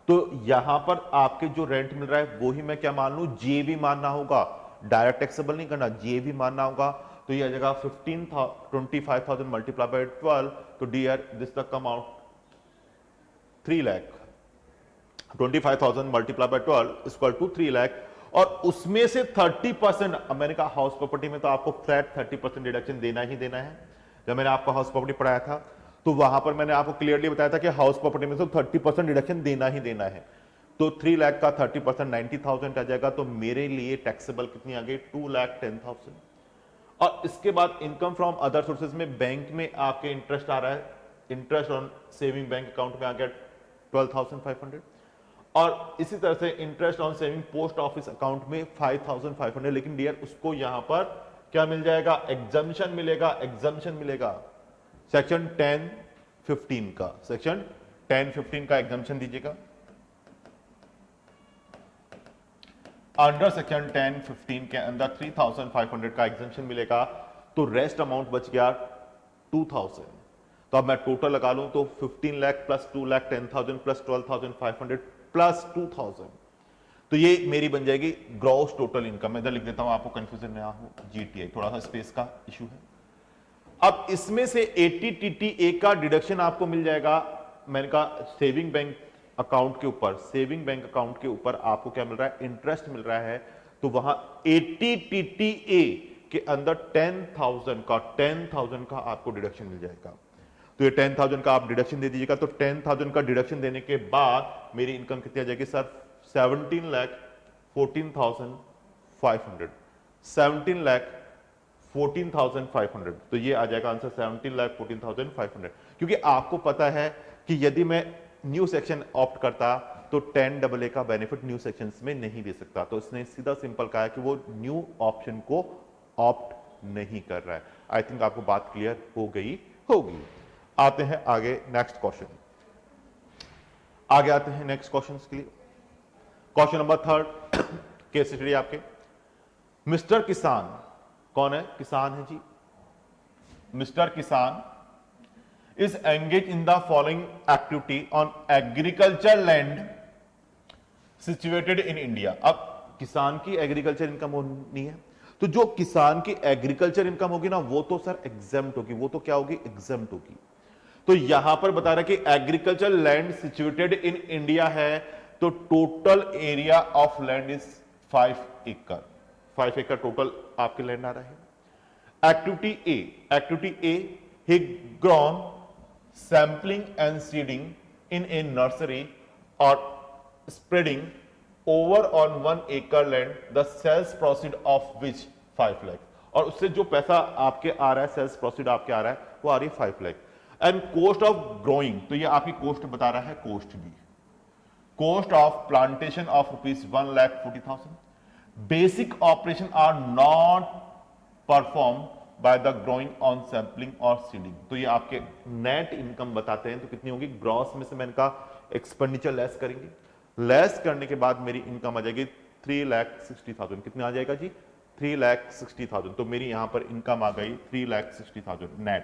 तो यहां पर आपके जो रेंट मिल रहा है वो ही मैं क्या मान लूं? जेवी मानना होगा, डायरेक्ट टैक्सेबल नहीं करना, जेवी मानना होगा। तो ये आ जाएगा 25,000 मल्टीप्लाई बाय 12, तो dear this the come out 3 lakh. 25,000 multiply by 12 equal to 3 lakh, और उसमें से 30%, अब मैंने कहा हाउस प्रॉपर्टी में तो आपको फ्लैट 30% डिडक्शन देना ही देना है। जब मैंने आपको हाउस प्रॉपर्टी पढ़ाया था तो वहां पर मैंने आपको क्लियरली बताया था कि हाउस प्रॉपर्टी में तो 30% डिडक्शन देना ही देना है। तो 3 लाख का 30% 90,000 आ जाएगा। तो मेरे लिए टैक्सेबल कितनी आ गई? 2,10,000। और इसके बाद इनकम फ्रॉम अदर सोर्सेज में बैंक में आपके इंटरेस्ट आ रहा है, interest on saving bank account में आ गया 12,500, और इसी तरह से interest on saving post office account में 5,500। लेकिन डियर उसको यहां पर क्या मिल जाएगा? एग्जम्पशन मिलेगा, एग्जम्पशन मिलेगा सेक्शन 10(15) का, सेक्शन 10(15) का एग्जम्पशन दीजिएगा। अंडर सेक्शन 10(15) के अंदर 3,500 का एग्जम्पशन मिलेगा, तो रेस्ट अमाउंट बच गया 2,000। तो अब मैं टोटल लगा लूं तो 15 लाख प्लस 2,10,000 प्लस 12,500 प्लस 2,000, तो ये मेरी बन जाएगी ग्रॉस टोटल इनकम। मैं इधर लिख देता हूं आपको कंफ्यूजन ना हो, जीटीआई, थोड़ा सा स्पेस का इशू है। अब इसमें से 80TTA का डिडक्शन आपको मिल जाएगा, मैंने कहा सेविंग बैंक अकाउंट के ऊपर, सेविंग बैंक अकाउंट के ऊपर आपको क्या मिल रहा है? इंटरेस्ट मिल रहा है। तो वहां 80TTA के अंदर 10,000 का आपको डिडक्शन मिल जाएगा। तो ये 10,000 का आप डिडक्शन दे दीजिएगा। तो 10,000 का डिडक्शन देने के बाद मेरी इनकम कितनी आ जाएगी सर? 17,14,500, 17,14,500, तो ये आ जाएगा आंसर 17,14,500। क्योंकि आपको पता है कि यदि मैं न्यू सेक्शन ऑप्ट करता तो 10AA का बेनिफिट न्यू सेक्शंस में नहीं दे सकता, तो इसने सीधा सिंपल कहा है कि वो न्यू ऑप्शन को ऑप्ट नहीं कर रहा है। आई थिंक आपको बात क्लियर हो गई होगी। आते हैं आगे नेक्स्ट क्वेश्चन, आगे आते हैं नेक्स्ट क्वेश्चन के लिए। क्वेश्चन नंबर 3 केस स्टडी आपके, मिस्टर किसान, कौन है? किसान है जी। मिस्टर किसान is engaged in the following activity on agriculture land situated in India। अब किसान की एग्रीकल्चर इनकम होनी है, तो जो किसान की एग्रीकल्चर इनकम होगी ना वो तो सर एग्जेम्प्ट होगी, वो तो क्या होगी? एग्जेम्प्ट होगी। तो यहां पर बता रहा है कि agriculture land situated in India है, तो total area of land is 5 एकड़। 5 एकड़ टोटल आपके लैंड आ रहा है। Activity A he grown sampling and seeding in a nursery or spreading over on 1 acre land, the sales proceed of which 5 lakh, और उससे जो पैसा आपके आ रहा है, सेल्स प्रोसीड आपके आ रहा है, वो आ रही है 5 lakh. And cost of growing, तो ये आपकी कॉस्ट बता रहा है, कॉस्ट भी, cost of plantation of ₹1,40,000। Basic operation are not perform by the growing on sampling और सीडिंग, तो ये आपके नेट इनकम बताते हैं। तो कितनी होगी? ग्रॉस में से मैं इनका एक्सपेंडिचर लेस करेंगे, लेस करने के बाद मेरी इनकम आ जाएगी 3,60,000। कितने आ जाएगा जी? 3,60,000। तो मेरी यहां पर इनकम आ गई 3,60,000 नेट,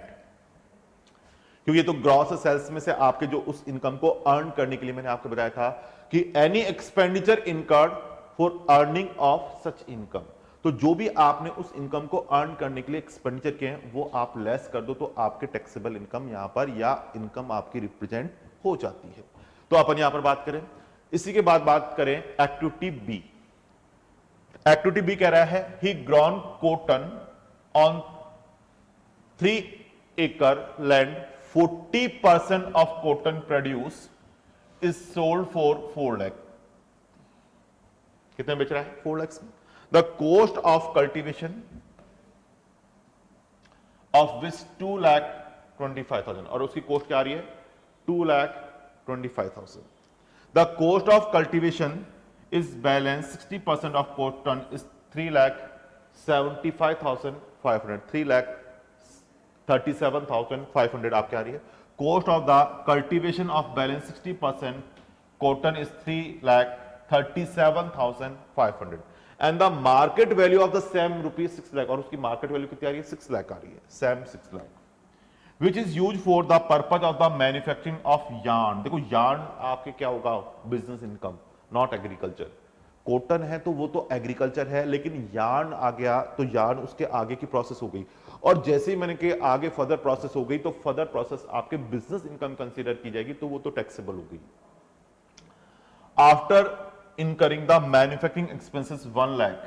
क्योंकि ये तो ग्रॉस सेल्स में से आपके जो उस इनकम को अर्न करने के लिए मैंने आपको बताया था कि any expenditure incurred for earning of such income, तो जो भी आपने उस इनकम को अर्न करने के लिए एक्सपेंडिचर किए हैं वो आप लेस कर दो, तो आपके टैक्सेबल इनकम यहां पर या इनकम आपकी रिप्रेजेंट हो जाती है। तो अपन यहां पर बात करें, इसी के बाद बात करें एक्टिविटी बी। एक्टिविटी बी कह रहा है ही ग्रॉन कॉटन ऑन 3 एकड़ land, 40% of cotton produce is sold for 4 lakh. कितने बेच रहा है? 4 लाख में। The cost of cultivation of which 2,25,000, और उसकी कॉस्ट क्या आ रही है? 2,25,000। The cost of cultivation is balanced 60% of cotton is 3,75,500, 3,37,500 आपके आ रही है। Cost of the cultivation of balance 60% cotton is 3,37,500 and the market value of the same ₹6 lakh, और उसकी मार्केट वैल्यू कितनी आ रही है? 6 लाख आ रही है, same 6 lakh, which is use for the purpose of the manufacturing of yarn. देखो यार्न आपके क्या होगा? Business income, not agriculture. Cotton है तो वो तो एग्रीकल्चर है, लेकिन यार्न आ गया तो यार्न उसके आगे की प्रोसेस हो गई, और जैसे ही मैंने कि आगे फर्दर प्रोसेस हो गई तो फर्दर प्रोसेस आपके बिजनेस इनकम कंसीडर की जाएगी, तो वो तो टैक्सेबल हो गई। After incurring the manufacturing expenses 1 lakh,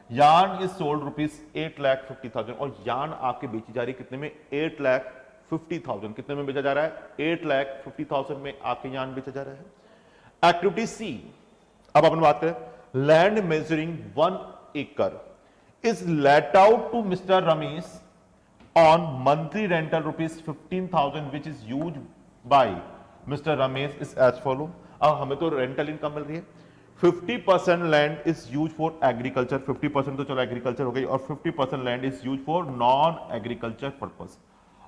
yarn is sold ₹8,50,000, और yarn आपके बेची जा रही है कितने में? 8,50,000। कितने में बेचा जा रहा है? 8,50,000 में आपके yarn बेचा जा रहा है। एक्टिविटी सी, अब अपन बात करें, लैंड मेजरिंग 1 एकड़ is let out to Mr. Ramesh on monthly rental ₹15,000 which is used by Mr. Ramesh is as follow। अब हमें तो रेंटल इनकम मिल रही है। 50% land is use for agriculture, 50% तो चलो एग्रीकल्चर हो गई, और 50% land is use for non agriculture purpose,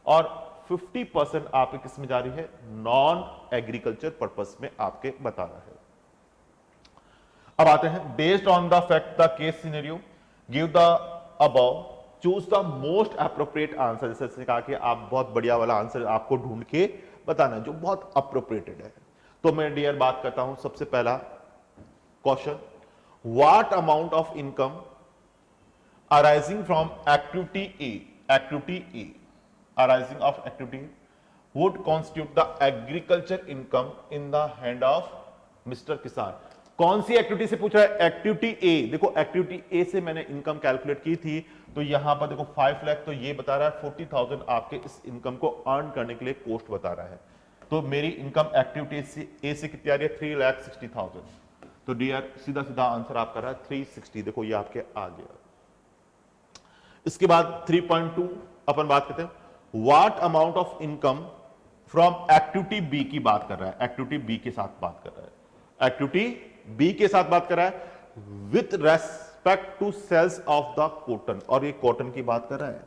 और 50% आपके किस में जा रही है? नॉन एग्रीकल्चर पर्पस में आपके बता रहा है। अब आते हैं, based on the fact the case scenario give the above, choose the most appropriate answer. जैसे कहा कि आप बहुत बढ़िया वाला आंसर आपको ढूंढ के बताना जो बहुत अप्रोप्रिएटेड है। तो मैं डियर बात करता हूं, सबसे पहला question, what amount of income arising from activity A arising of activity would constitute the agriculture income in the hand of mister किसान। कौन सी एक्टिविटी से पूछ रहा है? एक्टिविटी ए। देखो एक्टिविटी ए से मैंने इनकम कैलकुलेट की थी, तो यहां पर देखो 5 लाख, तो ये बता रहा है 40,000 आपके इस इनकम को अर्न करने के लिए कॉस्ट बता रहा है। तो मेरी इनकम एक्टिविटी ए से कितनी आ रही है? 3,60,000। तो डियर सीधा सीधा आंसर आपका रहा 360। देखो ये आपके आ गया। इसके बाद 3.2 अपन बात करते हैं what amount of income from activity B की बात कर रहा है। एक्टिविटी बी के साथ बात कर रहा है, एक्टिविटी बी के साथ बात कर रहा है with respect to sales of the cotton, और ये कॉटन की बात कर रहा है।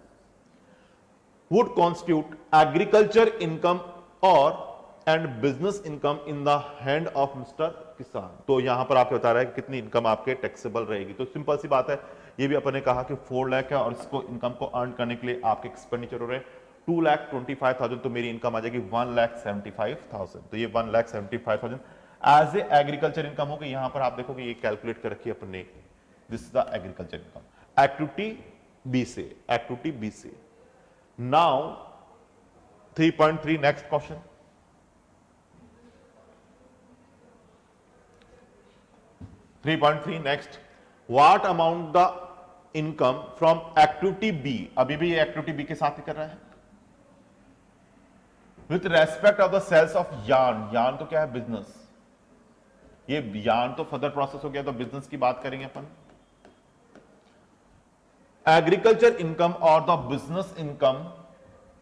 वुड कॉन्स्टिट्यूट एग्रीकल्चर इनकम और and business income in the hand of mister Kisan. तो यहां पर आपको बता रहा है कि कितनी इनकम आपके टैक्सेबल रहेगी। तो सिंपल सी बात है, ये भी अपन ने कहा कि 4 लाख है और इसको इनकम को अर्न करने के लिए आपके एक्सपेंडिचर हो रहे हैं 2,25,000, तो मेरी इनकम आ जाएगी 1,75,000। तो ये 1,75,000 एज ए एग्रीकल्चर इनकम होगी। यहां पर आप देखोगे ये कैलकुलेट कर रखी है अपन ने, this is the agriculture income activity B से, एक्टिविटी बी से। Now 3.3 next question. 3.3 next what amount the income from activity B, अभी भी ये एक्टिविटी बी के साथ ही कर रहा है, with respect of the sales of yarn. Yarn तो क्या है, बिजनेस। ये यार्न तो फर्दर प्रोसेस हो गया, तो बिजनेस की बात करेंगे अपन। एग्रीकल्चर इनकम और the business income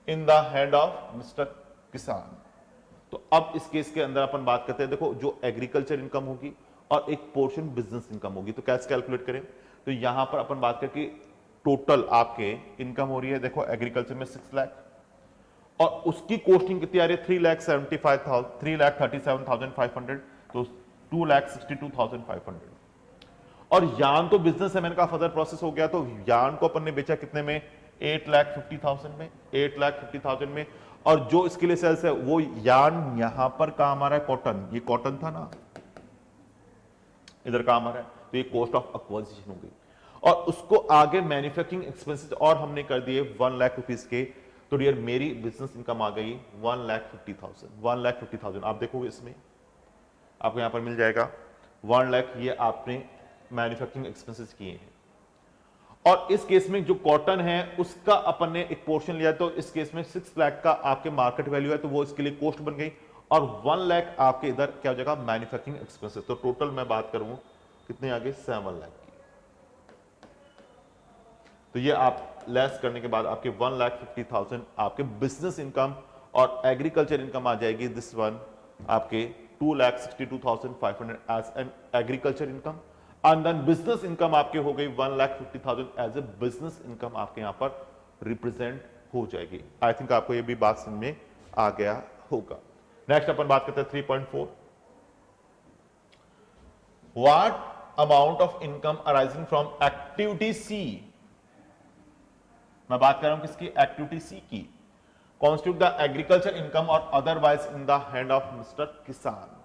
in the hand of mister Kisan. तो अब इस केस के अंदर अपन बात करते हैं, देखो जो एग्रीकल्चर इनकम होगी और एक पोर्शन बिजनेस इनकम होगी, तो कैसे कैलकुलेट करें। तो यहां पर अपन बात करके टोटल आपके इनकम हो रही है, देखो एग्रीकल्चर में 6 लाख और उसकी कॉस्टिंग कितनी आ रही है 3,37,500, तो 2,62,500। और यार्न तो बिजनेस है, मैंने कहा फर्दर प्रोसेस हो गया, तो यार्न को अपन ने बेचा कितने में 8,50,000 में, 8,50,000 में। और जो इसके लिए सेल्स है वो यार्न यहां पर काम आ रहा है कॉटन, ये कॉटन था ना, इधर काम आ रहा है, तो ये कॉस्ट ऑफ एक्विजिशन हो गई। और उसको आगे मैन्युफैक्चरिंग एक्सपेंसेस और हमने कर दिए 1 लाख रुपीस के, तो डियर मेरी बिजनेस इनकम आ गई 1,50,000। 1,50,000 आप देखोगे इसमें आपको यहां पर मिल जाएगा 1 लाख, ये आपने मैन्युफैक्चरिंग एक्सपेंसेस किए हैं। और इस केस में जो कॉटन है उसका अपन ने एक पोर्शन लिया, तो इस केस में 6 लाख का आपके मार्केट वैल्यू है, तो वो इसके लिए कॉस्ट बन गई। और 1 लाख आपके इधर क्या हो जाएगा मैन्युफैक्चरिंग एक्सपेंसेस। तो टोटल मैं बात करूं कितने आगे 7 लाख की। तो ये आप लेस करने के बाद आपके 1,50,000 आपके बिजनेस इनकम और एग्रीकल्चर इनकम आ जाएगी, दिस वन आपके 2,62,500 as an agriculture income. And then business income आपके हो गई 1,50,000 एज ए बिजनेस इनकम आपके यहां पर रिप्रेजेंट हो जाएगी। आई थिंक आपको ये भी बात समझ में आ गया होगा। नेक्स्ट अपन बात करते हैं 3.4 what amount of income arising from activity C. मैं बात कर रहा हूं किसकी, एक्टिविटी सी की। कॉन्स्टिट्यूट द एग्रीकल्चर इनकम और otherwise in the hand of mister Kisan.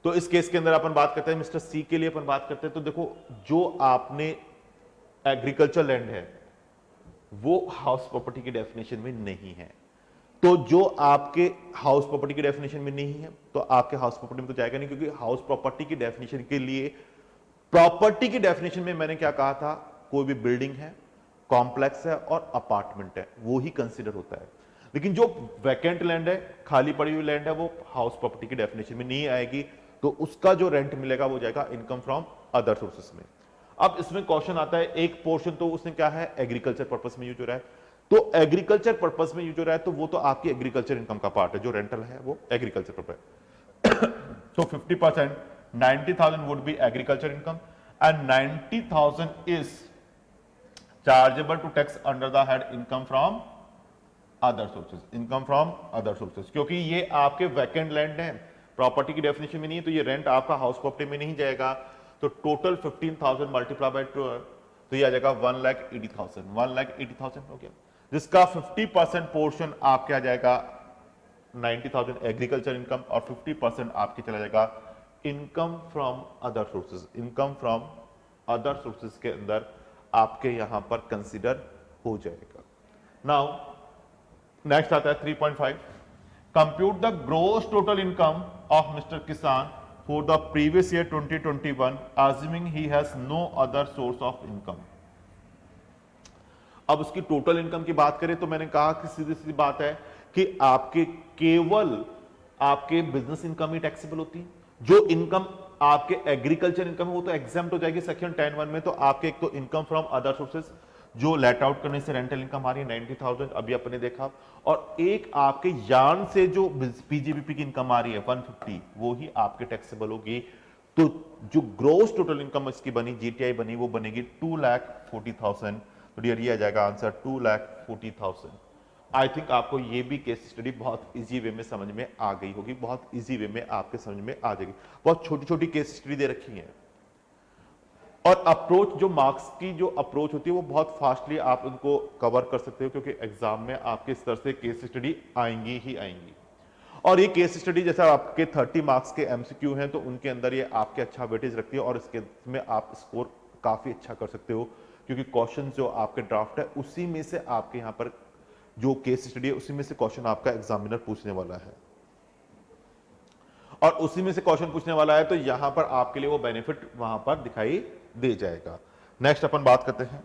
तो इस केस के अंदर अपन बात करते हैं मिस्टर सी के लिए अपन बात करते हैं। तो देखो जो आपने एग्रीकल्चर लैंड है वो हाउस प्रॉपर्टी की डेफिनेशन में नहीं है, तो जो आपके हाउस प्रॉपर्टी की डेफिनेशन में नहीं है तो आपके हाउस प्रॉपर्टी में तो जाएगा नहीं, क्योंकि हाउस प्रॉपर्टी की डेफिनेशन के लिए प्रॉपर्टी की डेफिनेशन में मैंने क्या कहा था, कोई भी बिल्डिंग है, कॉम्प्लेक्स है और अपार्टमेंट है, वो ही कंसीडर होता है। लेकिन जो वैकेंट लैंड है, खाली पड़ी हुई लैंड है, वो हाउस प्रॉपर्टी की डेफिनेशन में नहीं आएगी, तो उसका जो रेंट मिलेगा वो जाएगा इनकम फ्रॉम अदर सोर्सेस में। अब इसमें क्वेश्चन आता है, एक पोर्शन तो उसने क्या है एग्रीकल्चर पर्पस में यूज हो रहा है, तो एग्रीकल्चर पर्पस में यूज हो रहा है, तो वो तो आपकी एग्रीकल्चर इनकम का पार्ट है, जो रेंटल है वो एग्रीकल्चर पर्पस। तो 50% 90,000 would be agriculture income and 90,000 is chargeable to tax under the head income from other sources. Income from other sources, क्योंकि ये आपके वैकेंट लैंड है, प्रॉपर्टी की डेफिनेशन में नहीं है, तो ये रेंट आपका हाउस प्रॉपर्टी में नहीं जाएगा। तो टोटल 15,000 मल्टीप्लाई बाय 2, तो ये आ जाएगा 1,80,000। 1,80,000 हो गया, जिसका 50% पोर्शन आपके आ जाएगा 90,000 एग्रीकल्चर इनकम और 50% आपके चला जाएगा income from other sources. Income from other sources के अंदर आपके यहां पर कंसीडर हो जाएगा। नाउ नेक्स्ट आता है 3.5 compute the gross total income of mister Kisan for the previous year 2021 assuming he has no other source of income। अब उसकी टोटल इनकम की बात करें तो मैंने कहा कि सीधी सीधी बात है कि आपके केवल आपके बिजनेस इनकम ही टैक्सेबल होती है। जो इनकम आपके एग्रीकल्चर इनकम है वो तो एग्जाम्प्ट हो जाएगी सेक्शन 10(1) में। तो आपके एक तो इनकम फ्रॉम अदर सोर्सेज जो लेट आउट करने से रेंटल इनकम आ रही है 90,000 अभी अपने देखा, और एक आपके यार्न से जो पीजीबीपी की इनकम आ रही है 150 वो ही आपके टैक्सेबल होगी। तो जो ग्रोस टोटल इनकम इसकी बनी जीटीआई बनी वो बनेगी 2,40,000। तो डियर ये आ जाएगा आंसर 2,40,000। आई थिंक आपको ये भी केस स्टडी बहुत इजी वे में समझ में आ गई होगी, बहुत इजी वे में आपके समझ में आ जाएगी। बहुत छोटी छोटी केस स्टडी दे रखी है, और अप्रोच जो मार्क्स की जो अप्रोच होती है वो बहुत फास्टली आप उनको कवर कर सकते हो, क्योंकि एग्जाम में आपके इस तरह से केस स्टडी आएंगी ही आएंगी। और ये केस स्टडी जैसा आपके 30 मार्क्स के एमसीक्यू हैं तो उनके अंदर ये आपके अच्छा वेटेज रखती है, और इसके में आप स्कोर काफी अच्छा कर सकते हो, क्योंकि क्वेश्चन जो आपके ड्राफ्ट है उसी में से आपके यहाँ पर जो केस स्टडी है उसी में से क्वेश्चन आपका एग्जामिनर पूछने वाला है, और उसी में से क्वेश्चन पूछने वाला है तो यहां पर आपके लिए वो बेनिफिट वहां पर दिखाई दे जाएगा। नेक्स्ट अपन बात करते हैं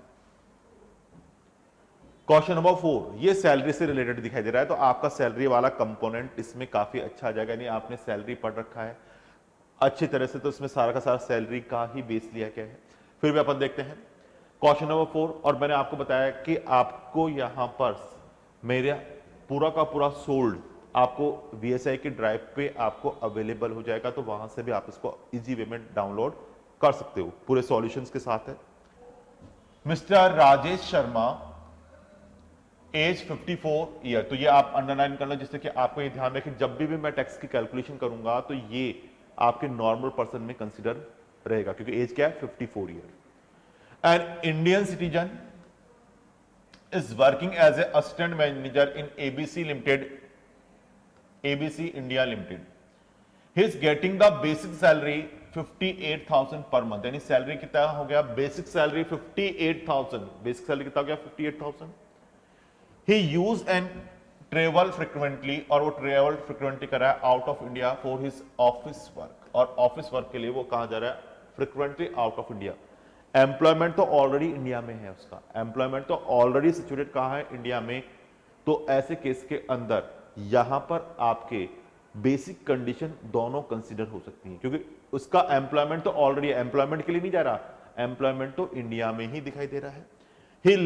क्वेश्चन नंबर 4। ये सैलरी से रिलेटेड दिखाई दे रहा है, तो आपका सैलरी वाला कंपोनेंट इसमें काफी अच्छा आ जाएगा। यानी आपने सैलरी पढ़ रखा है अच्छी तरह से, तो इसमें सारा का सारा सैलरी का ही बेस लिया गया है। फिर भी अपन देखते हैं क्वेश्चन नंबर 4, और मैंने आपको बताया कि आपको यहां पर मेरा पूरा का पूरा सोल्ड आपको वीएसआई की ड्राइव पे आपको अवेलेबल हो जाएगा, तो वहां से भी आप इसको इजी वे में डाउनलोड कर सकते हो, पूरे सॉल्यूशंस के साथ है। Mister Rajesh Sharma, age 54 year, तो ये आप अंडरलाइन कर लो जिससे कि आपको ये ध्यान रखें जब भी मैं टैक्स की कैलकुलेशन करूंगा तो ये आपके नॉर्मल पर्सन में कंसीडर रहेगा, क्योंकि एज क्या है 54 year. An Indian citizen is working as a assistant manager in ABC Limited, ABC India Limited. He is getting the basic salary 58,000 per month. यानी सैलरी कितना हो गया? Basic salary 58,000। बेसिक सैलरी कितना हो गया? 58,000। He use and travel frequently, और वो travel frequently कर रहा है out of India for his office work, और ऑफिस वर्क के लिए वो कहां जा रहा है? Frequently out of India. Employment तो ऑलरेडी इंडिया में है, उसका एम्प्लॉयमेंट तो ऑलरेडी सिचुएटेड कहां है? इंडिया में। तो ऐसे केस के अंदर यहां पर आपके बेसिक कंडीशन दोनों कंसीडर हो सकती हैं, क्योंकि उसका एम्प्लॉयमेंट तो ऑलरेडी एम्प्लॉयमेंट के लिए नहीं जा रहा, एम्प्लॉयमेंट तो इंडिया में ही दिखाई दे रहा है। He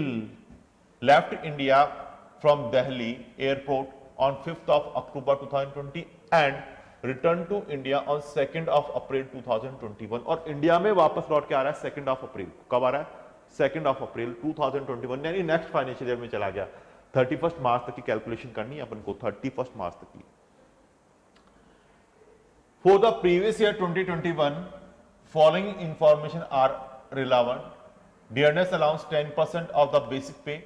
left India from Delhi airport on 5th of October 2020 and return to India on 2nd of April 2021, और इंडिया में वापस लौट के आ रहा है 2nd of April। कब आ रहा है? 2nd of April 2021, यानी नेक्स्ट फाइनेंशियल ईयर में चला गया। 31 मार्च तक की कैलकुलेशन करनी है अपन को, 31 मार्च तक की। For the previous year 2021 following information are relevant. Dearness allowance 10% of the basic pay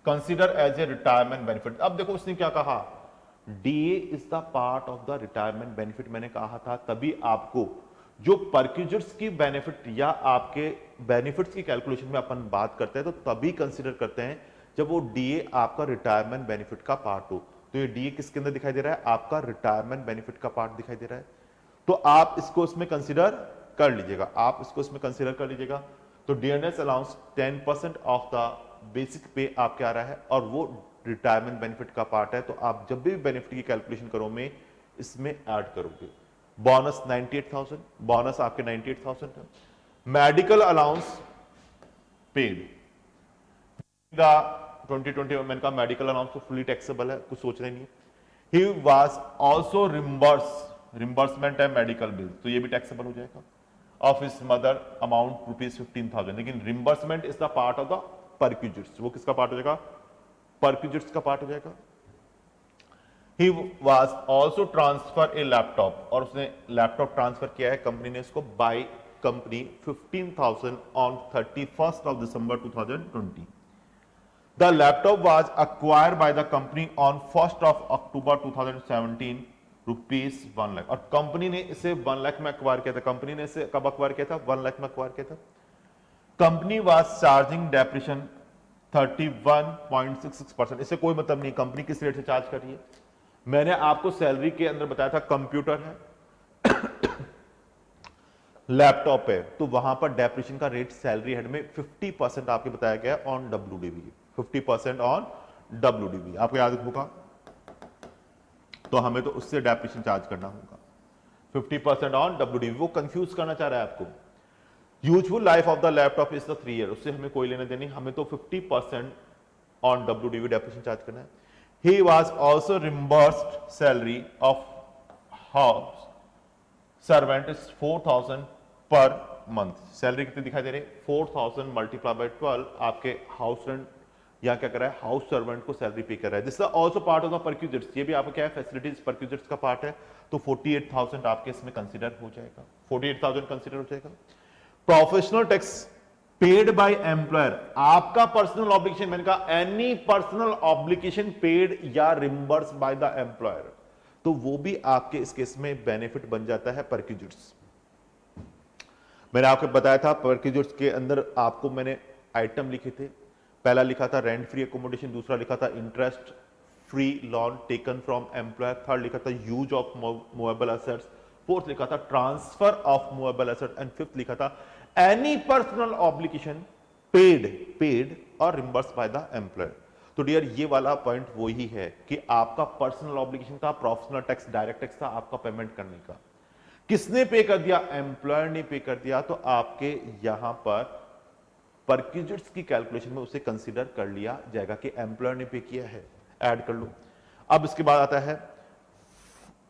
consider as a retirement benefit. अब देखो उसने क्या कहा, DA is the part of the retirement benefit. मैंने कहा था तभी आपको जो परक्यूजर्स की बेनिफिट या आपके बेनिफिट्स की कैलकुलेशन में अपन बात करते हैं तो तभी कंसीडर करते हैं जब वो डीए आपका रिटायरमेंट बेनिफिट का पार्ट हो। तो ये डीए किसके अंदर दिखाई दे रहा है? आपका रिटायरमेंट बेनिफिट का पार्ट दिखाई दे रहा है, तो आप इसको इसमें कंसीडर कर लीजिएगा, आप इसको इसमें कंसीडर कर लीजिएगा। तो dearness allowance 10% of the basic पे आपके आ रहा है, और वो रिटायरमेंट बेनिफिट का पार्ट है, तो आप जब भी बेनिफिट की कैलकुलेशन करोगे इसमें ऐड करोगे। बोनस 98,000, बोनस आपके 98,000 है। मेडिकल अलाउंस पेड द 2020 मैंने कहा मेडिकल अलाउंस तो फुली टैक्सेबल है, कुछ सोचना ही नहीं है। ही वाज आल्सो रिम्बर्समेंट है मेडिकल बिल, तो ये भी टैक्सेबल हो जाएगा। ऑफ हिज मदर अमाउंट ₹15,000, लेकिन reimbursement is the part of the perquisites. वो किसका पार्ट हो जाएगा? परक्यूजर्स का पार्ट हो जाएगा। He was also transfer a laptop, और उसने लैपटॉप ट्रांसफर किया है कंपनी ने इसको by company 15,000 on 31st of December 2020। The laptop was acquired by the company on 1st of October 2017 rupees 1 lakh, और कंपनी ने इसे 1 लाख में अक्वायर किया था। कंपनी ने इसे कब अक्वायर किया था? 1 लाख में अक्वायर किया था। Company was charging depression 31.66%। इससे कोई मतलब नहीं कंपनी किस रेट से चार्ज कर रही है। मैंने आपको सैलरी के अंदर बताया था कंप्यूटर है लैपटॉप है, तो वहां पर डेप्रिशन का रेट सैलरी हेड में 50% आपके बताया गया ऑन WDV, 50% ऑन WDV। आपको याद होगा, तो हमें तो उससे डेप्रिशन चार्ज करना होगा 50% ऑन WDV। वो कंफ्यूज करना चाह रहा है आपको। Useful life of the laptop is the 3 year, उससे हमें कोई लेना देनी, हमें तो 50% ऑन WDV डेप्रिसिएशन चार्ज करना है। He was also reimbursed salary of house servant is 4000 per month. Salary कितनी दिखाई दे रही है? 4000 मल्टीप्लाई बाय 12 आपके हाउस रेंट यहाँ क्या कर रहा है? हाउस सर्वेंट को सैलरी पे कर रहा है। This is also part of the perquisites, ये भी आपका क्या है? फैसिलिटीज परक्यूजिट्स का पार्ट है। तो 48,000 आपके इसमें कंसीडर हो जाएगा, 48,000 कंसीडर हो जाएगा। Professional tax paid by employer, आपका पर्सनल ऑब्लिगेशन, मैंने कहा एनी पर्सनल ऑब्लिगेशन पेड या रिम्बर्स बाय द एम्प्लॉयर, तो वो भी आपके इस केस में बेनिफिट बन जाता है परक्यूजिट्स। मैंने आपको बताया था परक्यूजिट्स के अंदर आपको मैंने आइटम लिखे थे। पहला लिखा था रेंट फ्री एकोमोडेशन, दूसरा लिखा था interest free loan taken from employer, third लिखा था use of movable assets, fourth लिखा था transfer of movable asset and fifth लिखा था एनी पर्सनल ऑब्लिगेशन पेड और रिम्बर्स बाय द एम्प्लॉयर। तो डियर ये वाला पॉइंट वही है कि आपका पर्सनल ऑब्लिगेशन था, प्रोफेशनल टैक्स डायरेक्ट टैक्स था आपका पेमेंट करने का। किसने पे कर दिया? एम्प्लॉयर ने पे कर दिया। तो आपके यहां पर परक्यूजिट्स की कैलकुलेशन में उसे कंसीडर कर लिया जाएगा कि एम्प्लॉयर ने पे किया है, ऐड कर लो। अब इसके बाद आता है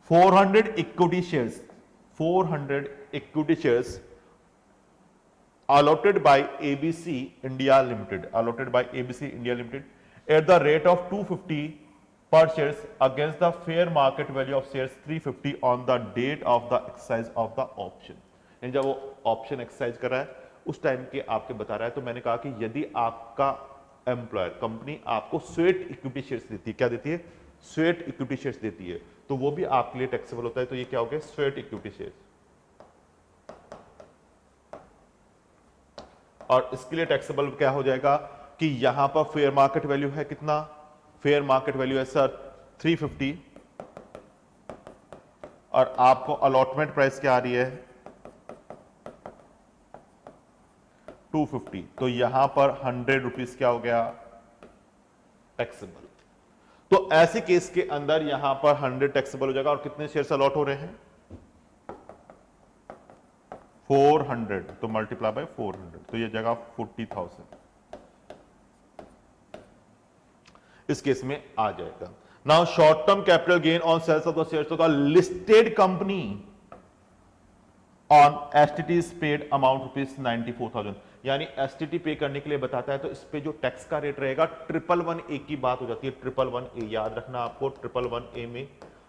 400 equity shares, 400 equity shares allotted by ABC India Limited, allotted by ABC India Limited at the rate of 250 per shares against the fair market value of shares 350 on the date of the exercise of the option। यानी जब वो option exercise कर रहा है उस time के आपके बता रहा है। तो मैंने कहा कि यदि आपका एम्प्लॉयर कंपनी आपको स्वेट इक्विटी शेयर्स देती है, क्या देती है? स्वेट इक्विटी शेयर्स देती है, तो वो भी आपके लिए टैक्सेबल होता है। तो ये क्या हो गया? Sweat equity shares. और इसके लिए टैक्सेबल क्या हो जाएगा कि यहां पर फेयर मार्केट वैल्यू है कितना? फेयर मार्केट वैल्यू है सर 350 और आपको अलॉटमेंट प्राइस क्या आ रही है? 250। तो यहां पर 100 रुपीज क्या हो गया? टैक्सेबल। तो ऐसे केस के अंदर यहां पर 100 टैक्सेबल हो जाएगा। और कितने शेयर्स अलॉट हो रहे हैं? 400, तो मल्टीप्लाई बाय 400, तो ये जगह 40,000 इस केस में आ जाएगा। Now short term capital gain on sales of the shares of the listed company on STTs paid amount rupees 94,000। यानी एसटीटी पे करने के लिए बताता है तो इस पे जो टैक्स का रेट रहेगा 111A की बात हो जाती है। 111A याद रखना आपको, 111A में,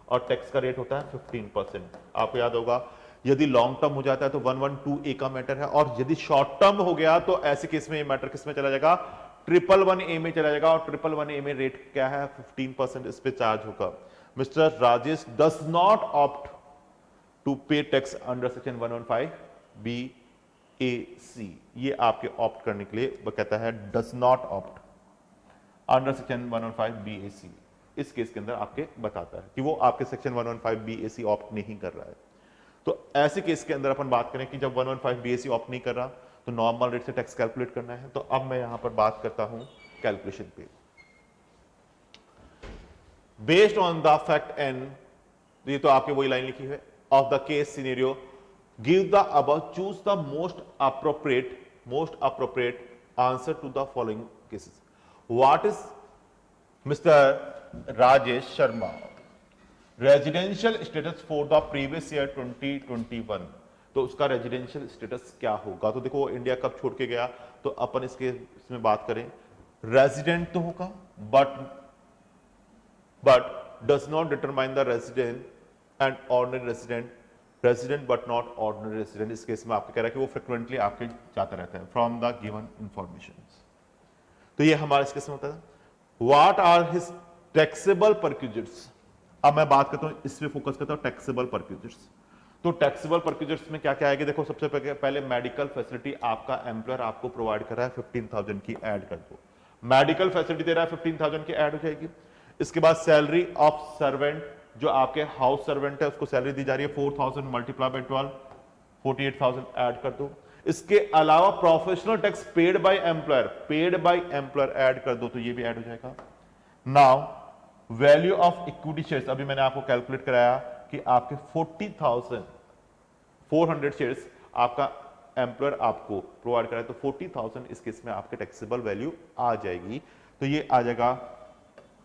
और टैक्स का रेट होता है 15%। आपको याद होगा यदि लॉन्ग टर्म हो जाता है तो 112A का मैटर है, और यदि शॉर्ट टर्म हो गया तो ऐसे केस में ये मैटर किस में चला जाएगा? 111A में चला जाएगा। और 111A में रेट क्या है? 15% इस पे चार्ज होगा। Mister Rajesh does not opt to pay tax under section 115BAC। ये आपके ऑप्ट करने के लिए वो कहता है does not opt under section 115BAC। इस केस के अंदर आपके बताता है कि वो आपके सेक्शन 115BAC ऑप्ट नहीं कर रहा है। तो ऐसे केस के अंदर अपन बात करें कि जब 115BAC ऑप्ट नहीं कर रहा तो नॉर्मल रेट से टैक्स कैलकुलेट करना है। तो अब मैं यहां पर बात करता हूं कैलकुलेशन पे। Based on the fact and, ये तो आपके वही लाइन लिखी है, of the case scenario give the above, choose the most appropriate answer to the following cases. What is mister Rajesh Sharma residential status for the previous year 2021? तो उसका residential status क्या होगा? तो देखो इंडिया कब छोड़ के गया, तो अपन इसमें बात करें, रेजिडेंट तो होगा but does not determine the resident and ordinary resident but not ordinary resident. इस केस में आपको कह रहा है कि वो फ्रिक्वेंटली आपके जाता रहता है फ्रॉम द गिवन इंफॉर्मेशन। तो ये हमारा इस केस में होता है। What are his taxable perquisites? अब मैं बात करता हूं, इस पे फोकस करता हूं, टैक्सेबल परक्यूजिट्स। तो टैक्सेबल परक्यूजिट्स में क्या क्या आएगी? देखो सबसे पहले मेडिकल फैसिलिटी आपका एम्प्लॉयर आपको प्रोवाइड कर रहा है, 15,000 की ऐड कर दो। मेडिकल फैसिलिटी दे रहा है 15,000 की ऐड हो जाएगी। इसके बाद सैलरी ऑफ सर्वेंट, जो आपके हाउस सर्वेंट है उसको सैलरी दी जा रही है 4,000 मल्टीप्लाई बाय 12, 48,000 ऐड कर दो। इसके अलावा professional tax paid by employer add कर दो, तो ये भी ऐड हो जाएगा। Now value of equity shares, अभी मैंने आपको कैलकुलेट कराया कि आपके 40,000 400 शेयर्स आपका एम्प्लॉयर आपको प्रोवाइड करा है, तो 40,000 इस केस में आपके टैक्सेबल वैल्यू आ जाएगी। तो ये आ जाएगा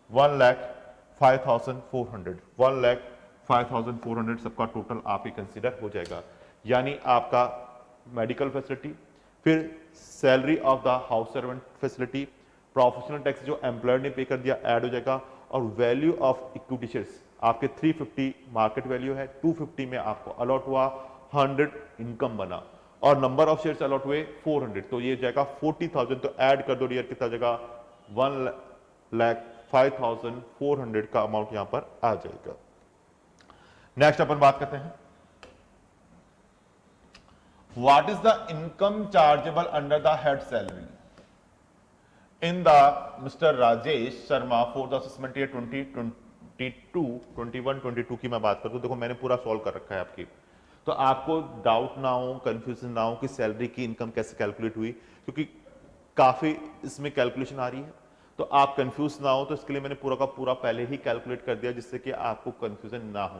1,05,400, 1,05,400 सबका टोटल आपके कंसीडर हो जाएगा। यानी आपका मेडिकल फैसिलिटी, फिर salary of the house servant facility, professional tax जो एम्प्लॉयर ने पे कर दिया ऐड हो जाएगा, और वैल्यू ऑफ इक्विटी शेयर्स आपके 350 मार्केट वैल्यू है, 250 में आपको अलॉट हुआ, 100 इनकम बना, और नंबर ऑफ शेयर्स अलॉट हुए 400, तो ये जाएगा 40,000। तो ऐड कर दो डियर, कितना जाएगा 1,05,400 का अमाउंट यहां पर आ जाएगा। नेक्स्ट अपन बात करते हैं, what is the income chargeable under the head salary in the mister Rajesh Sharma for the assessment year 2022 की मैं बात करता हूं। देखो मैंने पूरा सॉल्व कर रखा है आपकी, तो आपको डाउट ना हो, कंफ्यूजन ना हो कि सैलरी की इनकम कैसे कैलकुलेट हुई, क्योंकि काफी इसमें कैलकुलेशन आ रही है, तो आप कंफ्यूज ना हो। तो इसके लिए मैंने पूरा का पूरा पहले ही कैलकुलेट कर दिया, जिससे कि आपको कंफ्यूजन ना हो।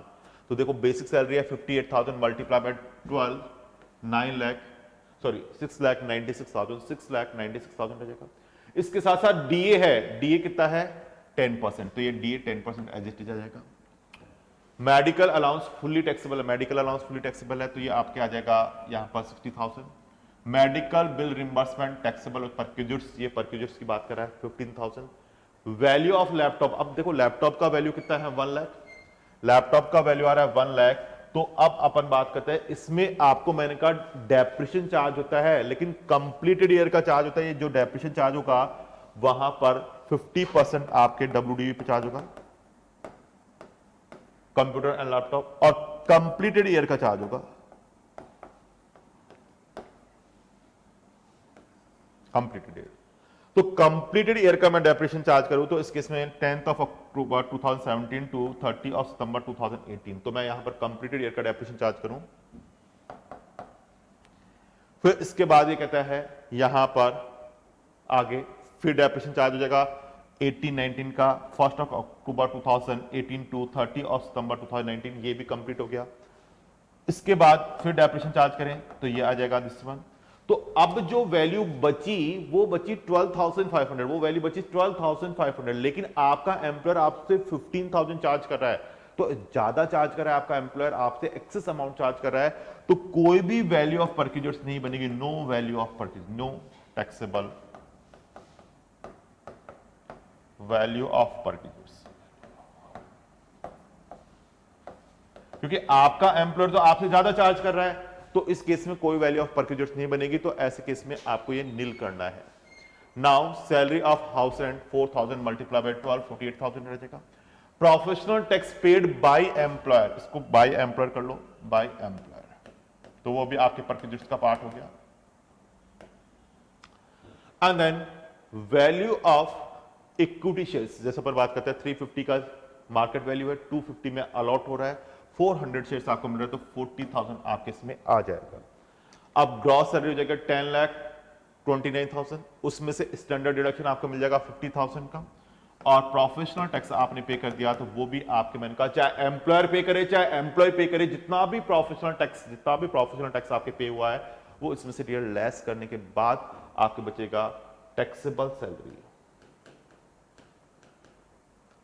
तो देखो बेसिक सैलरी है 58,000 मल्टीप्लाई बाय 12, 6,96,000 हो जाएगा। इसके साथ साथ डीए है, डीए कितना है 10%, तो ये डीए 10% एज इट इज आ जाएगा। मेडिकल अलाउंस फुल्ली टैक्सेबल है, मेडिकल अलाउंस फुल्ली टैक्सेबल है, तो ये आपके आ जाएगा यहां पर 60,000। मेडिकल बिल रिम्बर्समेंट टैक्सेबल परक्यूजर्स, ये परक्यूजर्स की बात कर रहा है 15,000। वैल्यू ऑफ लैपटॉप, अब देखो लैपटॉप का वैल्यू कितना है 1 लाख, लैपटॉप का वैल्यू आ रहा है 1 लाख। तो अब अपन बात करते हैं, इसमें आपको मैंने कहा डेप्रिसिएशन चार्ज होता है, लेकिन कंप्लीटेड ईयर का चार्ज होता है। ये जो डेप्रिसिएशन चार्ज होगा वहां पर 50% आपके डब्ल्यूडीवी पे चार्ज होगा, कंप्यूटर एंड लैपटॉप, और कंप्लीटेड ईयर का चार्ज होगा कंप्लीटेड ईयर। तो कंप्लीटेड ईयर का मैं डेप्रिसिएशन चार्ज करूं तो इस केस में 10th of October 2017 to 30 of September 2018, तो मैं यहां पर कंप्लीटेड ईयर का डेप्रिसिएशन चार्ज करूं। फिर इसके बाद ये कहता है यहां पर आगे फिर डेप्रिसिएशन चार्ज हो जाएगा 18-19 का 1st of October 2018 to 30 of September 2019, ये भी कंप्लीट हो गया। इसके बाद फिर डेप्रिसिएशन चार्ज करें तो ये आ जाएगा दिस वन। तो अब जो वैल्यू बची वो बची 12,500, वो वैल्यू बची 12,500, लेकिन आपका एम्प्लॉयर आपसे 15,000 चार्ज कर रहा है, तो ज्यादा चार्ज कर रहा है आपका एम्प्लॉयर, आपसे एक्सेस अमाउंट चार्ज कर रहा है, तो कोई भी वैल्यू ऑफ परक्यूजर्स नहीं बनेगी, no value of perquisite, no taxable value of perquisites, क्योंकि आपका एम्प्लॉयर तो आपसे ज्यादा चार्ज कर रहा है, तो इस केस में कोई वैल्यू ऑफ परक्यूजर्स नहीं बनेगी। तो ऐसे केस में आपको ये नील करना है। Now salary of house rent 4,000 multiply by 12, 48,000 रह जाएगा। Professional tax paid by employer, इसको बाय एम्प्लॉयर कर लो, बाय एम्प्लॉयर, तो वो भी आपके परक्यूजर्स का पार्ट हो गया। And then value of equity shares, जैसे पर बात करते हैं 350 का मार्केट वैल्यू है, 250 में अलॉट हो रहा है, 400 शेयर्स आपको मिल रहा है, तो 40,000 आपके इसमें आ जाएगा। अब ग्रॉस सैलरी हो जाएगा 10,29,000, उसमें से स्टैंडर्ड डिडक्शन आपको मिल जाएगा 50,000 का, और प्रोफेशनल टैक्स आपने पे कर दिया, तो वो भी आपके मैंने कहा चाहे एम्प्लॉयर पे करे चाहे एम्प्लॉय पे करे, जितना भी प्रोफेशनल टैक्स आपके पे हुआ है वो इसमें से लेस करने के बाद आपके बचेगा टैक्सेबल सैलरी।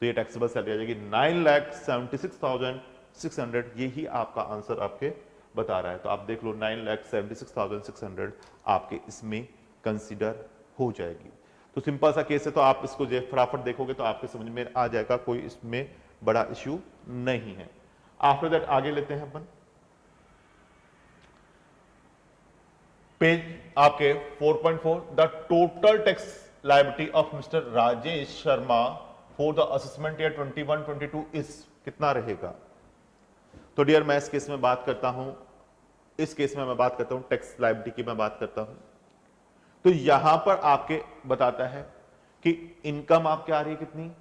तो ये टैक्सेबल सैलरी आ जाएगी 9,76,600, यही आपका आंसर आपके बता रहा है। तो आप देख लो 9,76,600 आपके इसमें कंसीडर हो जाएगी। तो सिंपल सा केस है, तो आप इसको फटाफट देखोगे तो आपके समझ में आ जाएगा, कोई इसमें बड़ा इश्यू नहीं है। आफ्टर दैट आगे लेते हैं अपन पेज आपके 4.4, the total tax liability of mister Rajesh Sharma for the assessment year 21-22 इस कितना रहेगा। तो डियर मैं इस केस में बात करता हूं, इस केस में मैं बात करता हूं टैक्स लायबिलिटी की मैं बात करता हूं। तो यहां पर आपके बताता है कि इनकम आपके आ रही है कितनी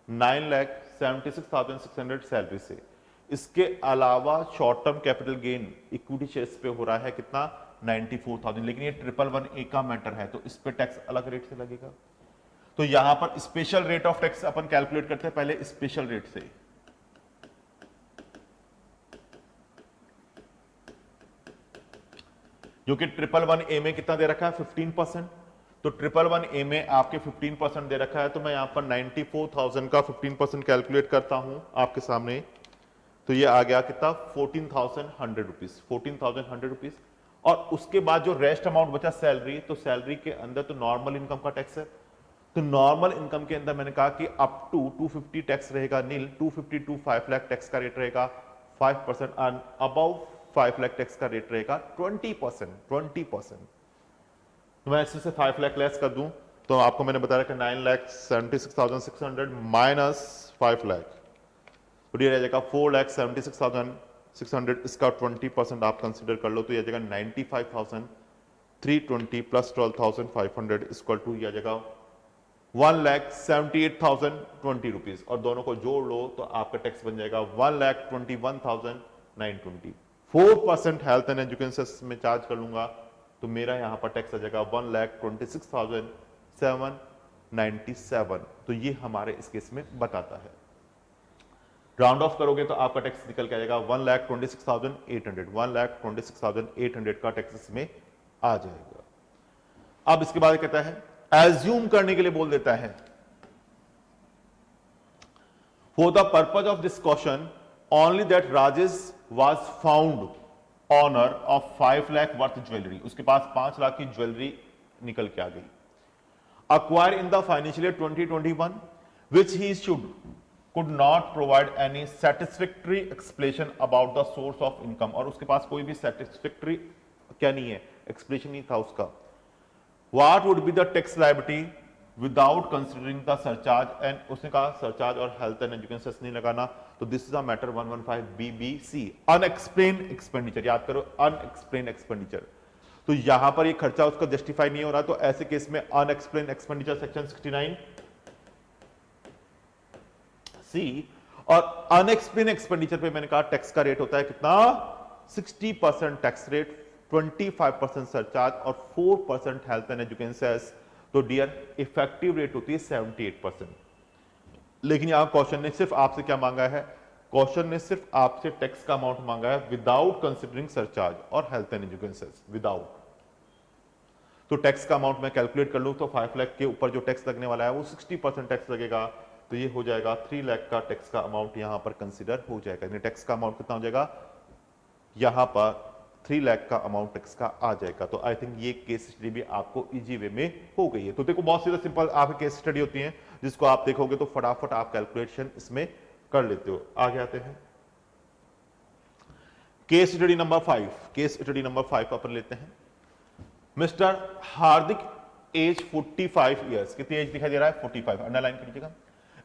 9,76,600 सैलरी से, इसके अलावा short term capital gain equity shares पे हो रहा है कितना 94,000, लेकिन ये 111A का मैटर है, तो इस पे टैक्स अलग रेट से लगेगा। तो यहां पर special rate of tax upon calculate करते हैं पहले स्पेशल रेट से। जो कि 111A में कितना दे रखा है 15%, तो 111A में आपके 15% दे रखा है, तो मैं यहां पर 94,000 का 15% कैलकुलेट करता हूं आपके सामने, तो ये आ गया कितना 14,100 रुपीज, 14,100 रुपीज। और उसके बाद जो रेस्ट अमाउंट बचा सैलरी, तो सैलरी के अंदर तो नॉर्मल इनकम का टैक्स है, तो नॉर्मल इनकम के अंदर मैंने कहा कि अप टू 250 टैक्स रहेगा नील, 250 टू 5 लाख टैक्स का रेट रहेगा 5%, एंड अबव 5 लाख टैक्स का रेट रहेगा 20%। तो मैं इससे 5 लाख लेस कर दूं तो आपको मैंने बताया कि 9,76,600 माइनस 5 लाख, तो ये रह जाएगा 4,76,600, इसका 20% आप कंसिडर कर लो तो ये आ जाएगा 95,320 प्लस 12,500 इक्वल टू ये आ जाएगा 1,78,020 रुपीज, और दोनों को जोड़ लो तो आपका टैक्स बन जाएगा 1,21,920। 4% हेल्थ एंड एजुकेशन में चार्ज कर लूंगा तो मेरा यहां पर टैक्स आ जाएगा 1,26,797। तो ये हमारे इस केस में बताता है। राउंड ऑफ करोगे तो आपका टैक्स निकल के आ जाएगा 1,26,800, 1,26,800 का टैक्स इसमें आ जाएगा। अब इसके बाद कहता है एज्यूम करने के लिए बोल देता है, for the purpose of this question only that Rajesh was found owner of 5 lakh worth jewellery, उसके पास 5 लाख की ज्वेलरी निकल के आ गई, acquire in the financial year 2021 which he could not provide any satisfactory explanation about the source of income, और उसके पास कोई भी satisfactory क्या नहीं है, एक्सप्लेनेशन नहीं था उसका। What would be the tax liability without considering the surcharge, and उसने कहा surcharge और health and education cess नहीं लगाना, तो this is a matter 115 BBC, unexplained expenditure, याद करो unexplained expenditure। तो यहां पर ये खर्चा उसका जस्टिफाई नहीं हो रहा, तो ऐसे केस में अनएक्सप्लेन एक्सपेंडिचर सेक्शन 69 सी, और अनएक्सप्लेन एक्सपेंडिचर पे मैंने कहा टैक्स का रेट होता है कितना 60% टैक्स रेट, 25% सरचार्ज और 4% हेल्थ एंड एजुकेशन सेस, तो डियर इफेक्टिव रेट होती है 78%। लेकिन यहां क्वेश्चन ने सिर्फ आपसे क्या मांगा है, क्वेश्चन ने सिर्फ आपसे टैक्स का अमाउंट मांगा है विदाउट कंसिडरिंग सरचार्ज और health and education cess, without. तो टैक्स का अमाउंट मैं कैलकुलेट कर लूं तो 5 लाख के ऊपर जो टैक्स लगने वाला है वो 60% टैक्स लगेगा, तो ये हो जाएगा 3 लाख का टैक्स का अमाउंट यहां पर कंसीडर हो जाएगा। यानी टैक्स का अमाउंट कितना हो जाएगा, यहां पर 3 लाख का अमाउंट टैक्स का आ जाएगा। तो आई थिंक ये केस स्टडी भी आपको इजी वे में हो गई है। तो देखो बहुत सीधा सिंपल आपकी केस स्टडी होती है जिसको आप देखोगे तो फटाफट आप कैलकुलेशन इसमें कर लेते हो। आगे आते हैं case study number 5। Case study number 5 अपन लेते हैं। मिस्टर हार्दिक एज 45 ईयर्स, कितनी एज दिखाई दे रहा है 45, अंडरलाइन कर लीजिएगा,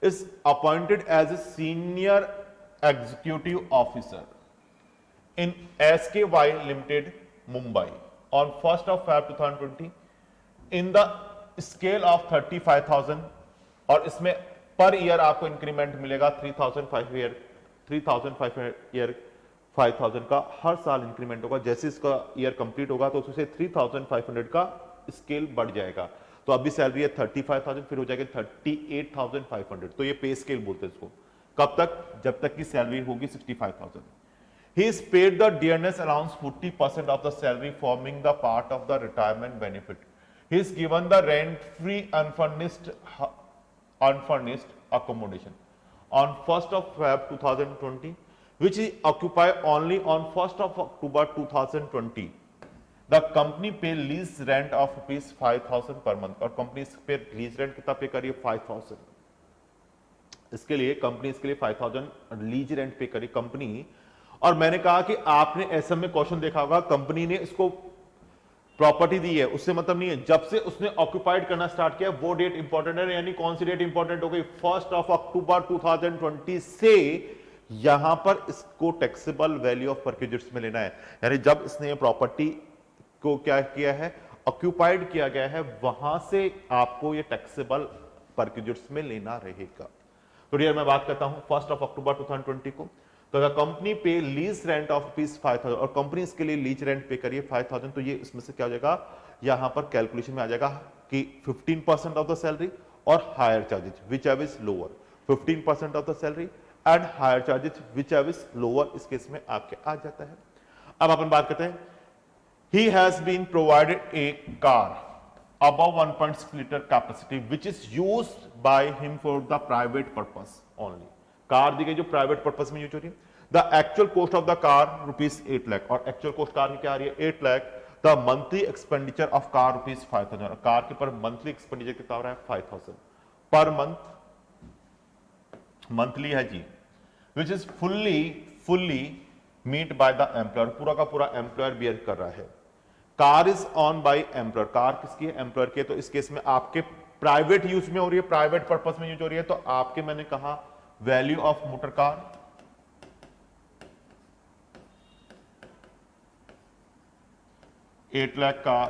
is appointed as a senior executive officer in SKY Limited, Mumbai on 1st of Feb 2020 in the scale of 35,000, और इसमें पर ईयर आपको इंक्रीमेंट मिलेगा 3,500 का हर साल इंक्रीमेंट होगा। जैसे इसका ईयर कंप्लीट होगा तो उससे 3,500 का स्केल बढ़ जाएगा। तो अभी सैलरी है 35,000, फिर हो जाएगी 38,500, तो ये पे स्केल बोलते हैं इसको। कब तक, जब तक की सैलरी होगी 65,000। He is paid the dearness allowance 40% of the salary forming the part of the retirement benefit. He is given the rent free unfurnished accommodation on 1st of Feb 2020 which is occupied only on 1st of October 2020. The company pay lease rent of ₹5,000 per month, और company इस पे lease rent कितना पे करिए 5,000। इसके लिए company इसके लिए 5,000 लीज रेंट पे करी कंपनी। और मैंने कहा कि आपने एसएम में क्वेश्चन देखा होगा, कंपनी ने इसको प्रॉपर्टी दी है उससे मतलब नहीं है, जब से उसने ऑक्यूपाइड करना स्टार्ट किया वो डेट इंपॉर्टेंट है। यानी कौन सी डेट इंपॉर्टेंट हो गई 1st of October 2020 से यहां पर इसको टैक्सेबल वैल्यू ऑफ परक्यूजिट्स में लेना है। यानी जब इसने प्रॉपर्टी को क्या किया है, ऑक्यूपाइड किया गया है, वहां से आपको ये टैक्सेबल परक्यूजिट्स में लेना रहेगा। तो डियर मैं बात करता हूं 1st of October 2020 को, तो द कंपनी पे लीज रेंट ऑफ ₹5,000, और कंपनी इसके लिए लीज रेंट पे करिए 5,000, तो ये इसमें से क्या हो जाएगा, यहां पर कैलकुलेशन में आ जाएगा कि 15% ऑफ द सैलरी और higher charges which ever is lower, 15% of the salary and higher charges which ever is lower, इस केस में आपके आ जाता है। अब अपन बात करते हैं he has been provided a car above 1.6 liter capacity which is used by him for the private purpose only. Car दी गई जो प्राइवेट पर्पस में यूज हो रही है. The actual cost of the car rupees 8 lakh, और एक्चुअल कॉस्ट कार की क्या आ रही है 8 lakh. The monthly expenditure of car rupees 5000, car के पर मंथली एक्सपेंडिचर कितना हो रहा है 5000 पर मंथ, मंथली है जी, which is fully met by the employer, पूरा का पूरा एम्प्लॉयर बियर कर रहा है. Car is owned by employer, car किसकी है एम्प्लॉयर की है, तो इस केस में आपके प्राइवेट यूज में हो रही है, प्राइवेट पर्पस में यूज हो रही है, तो आपके मैंने कहा value of motor car 8 lakh का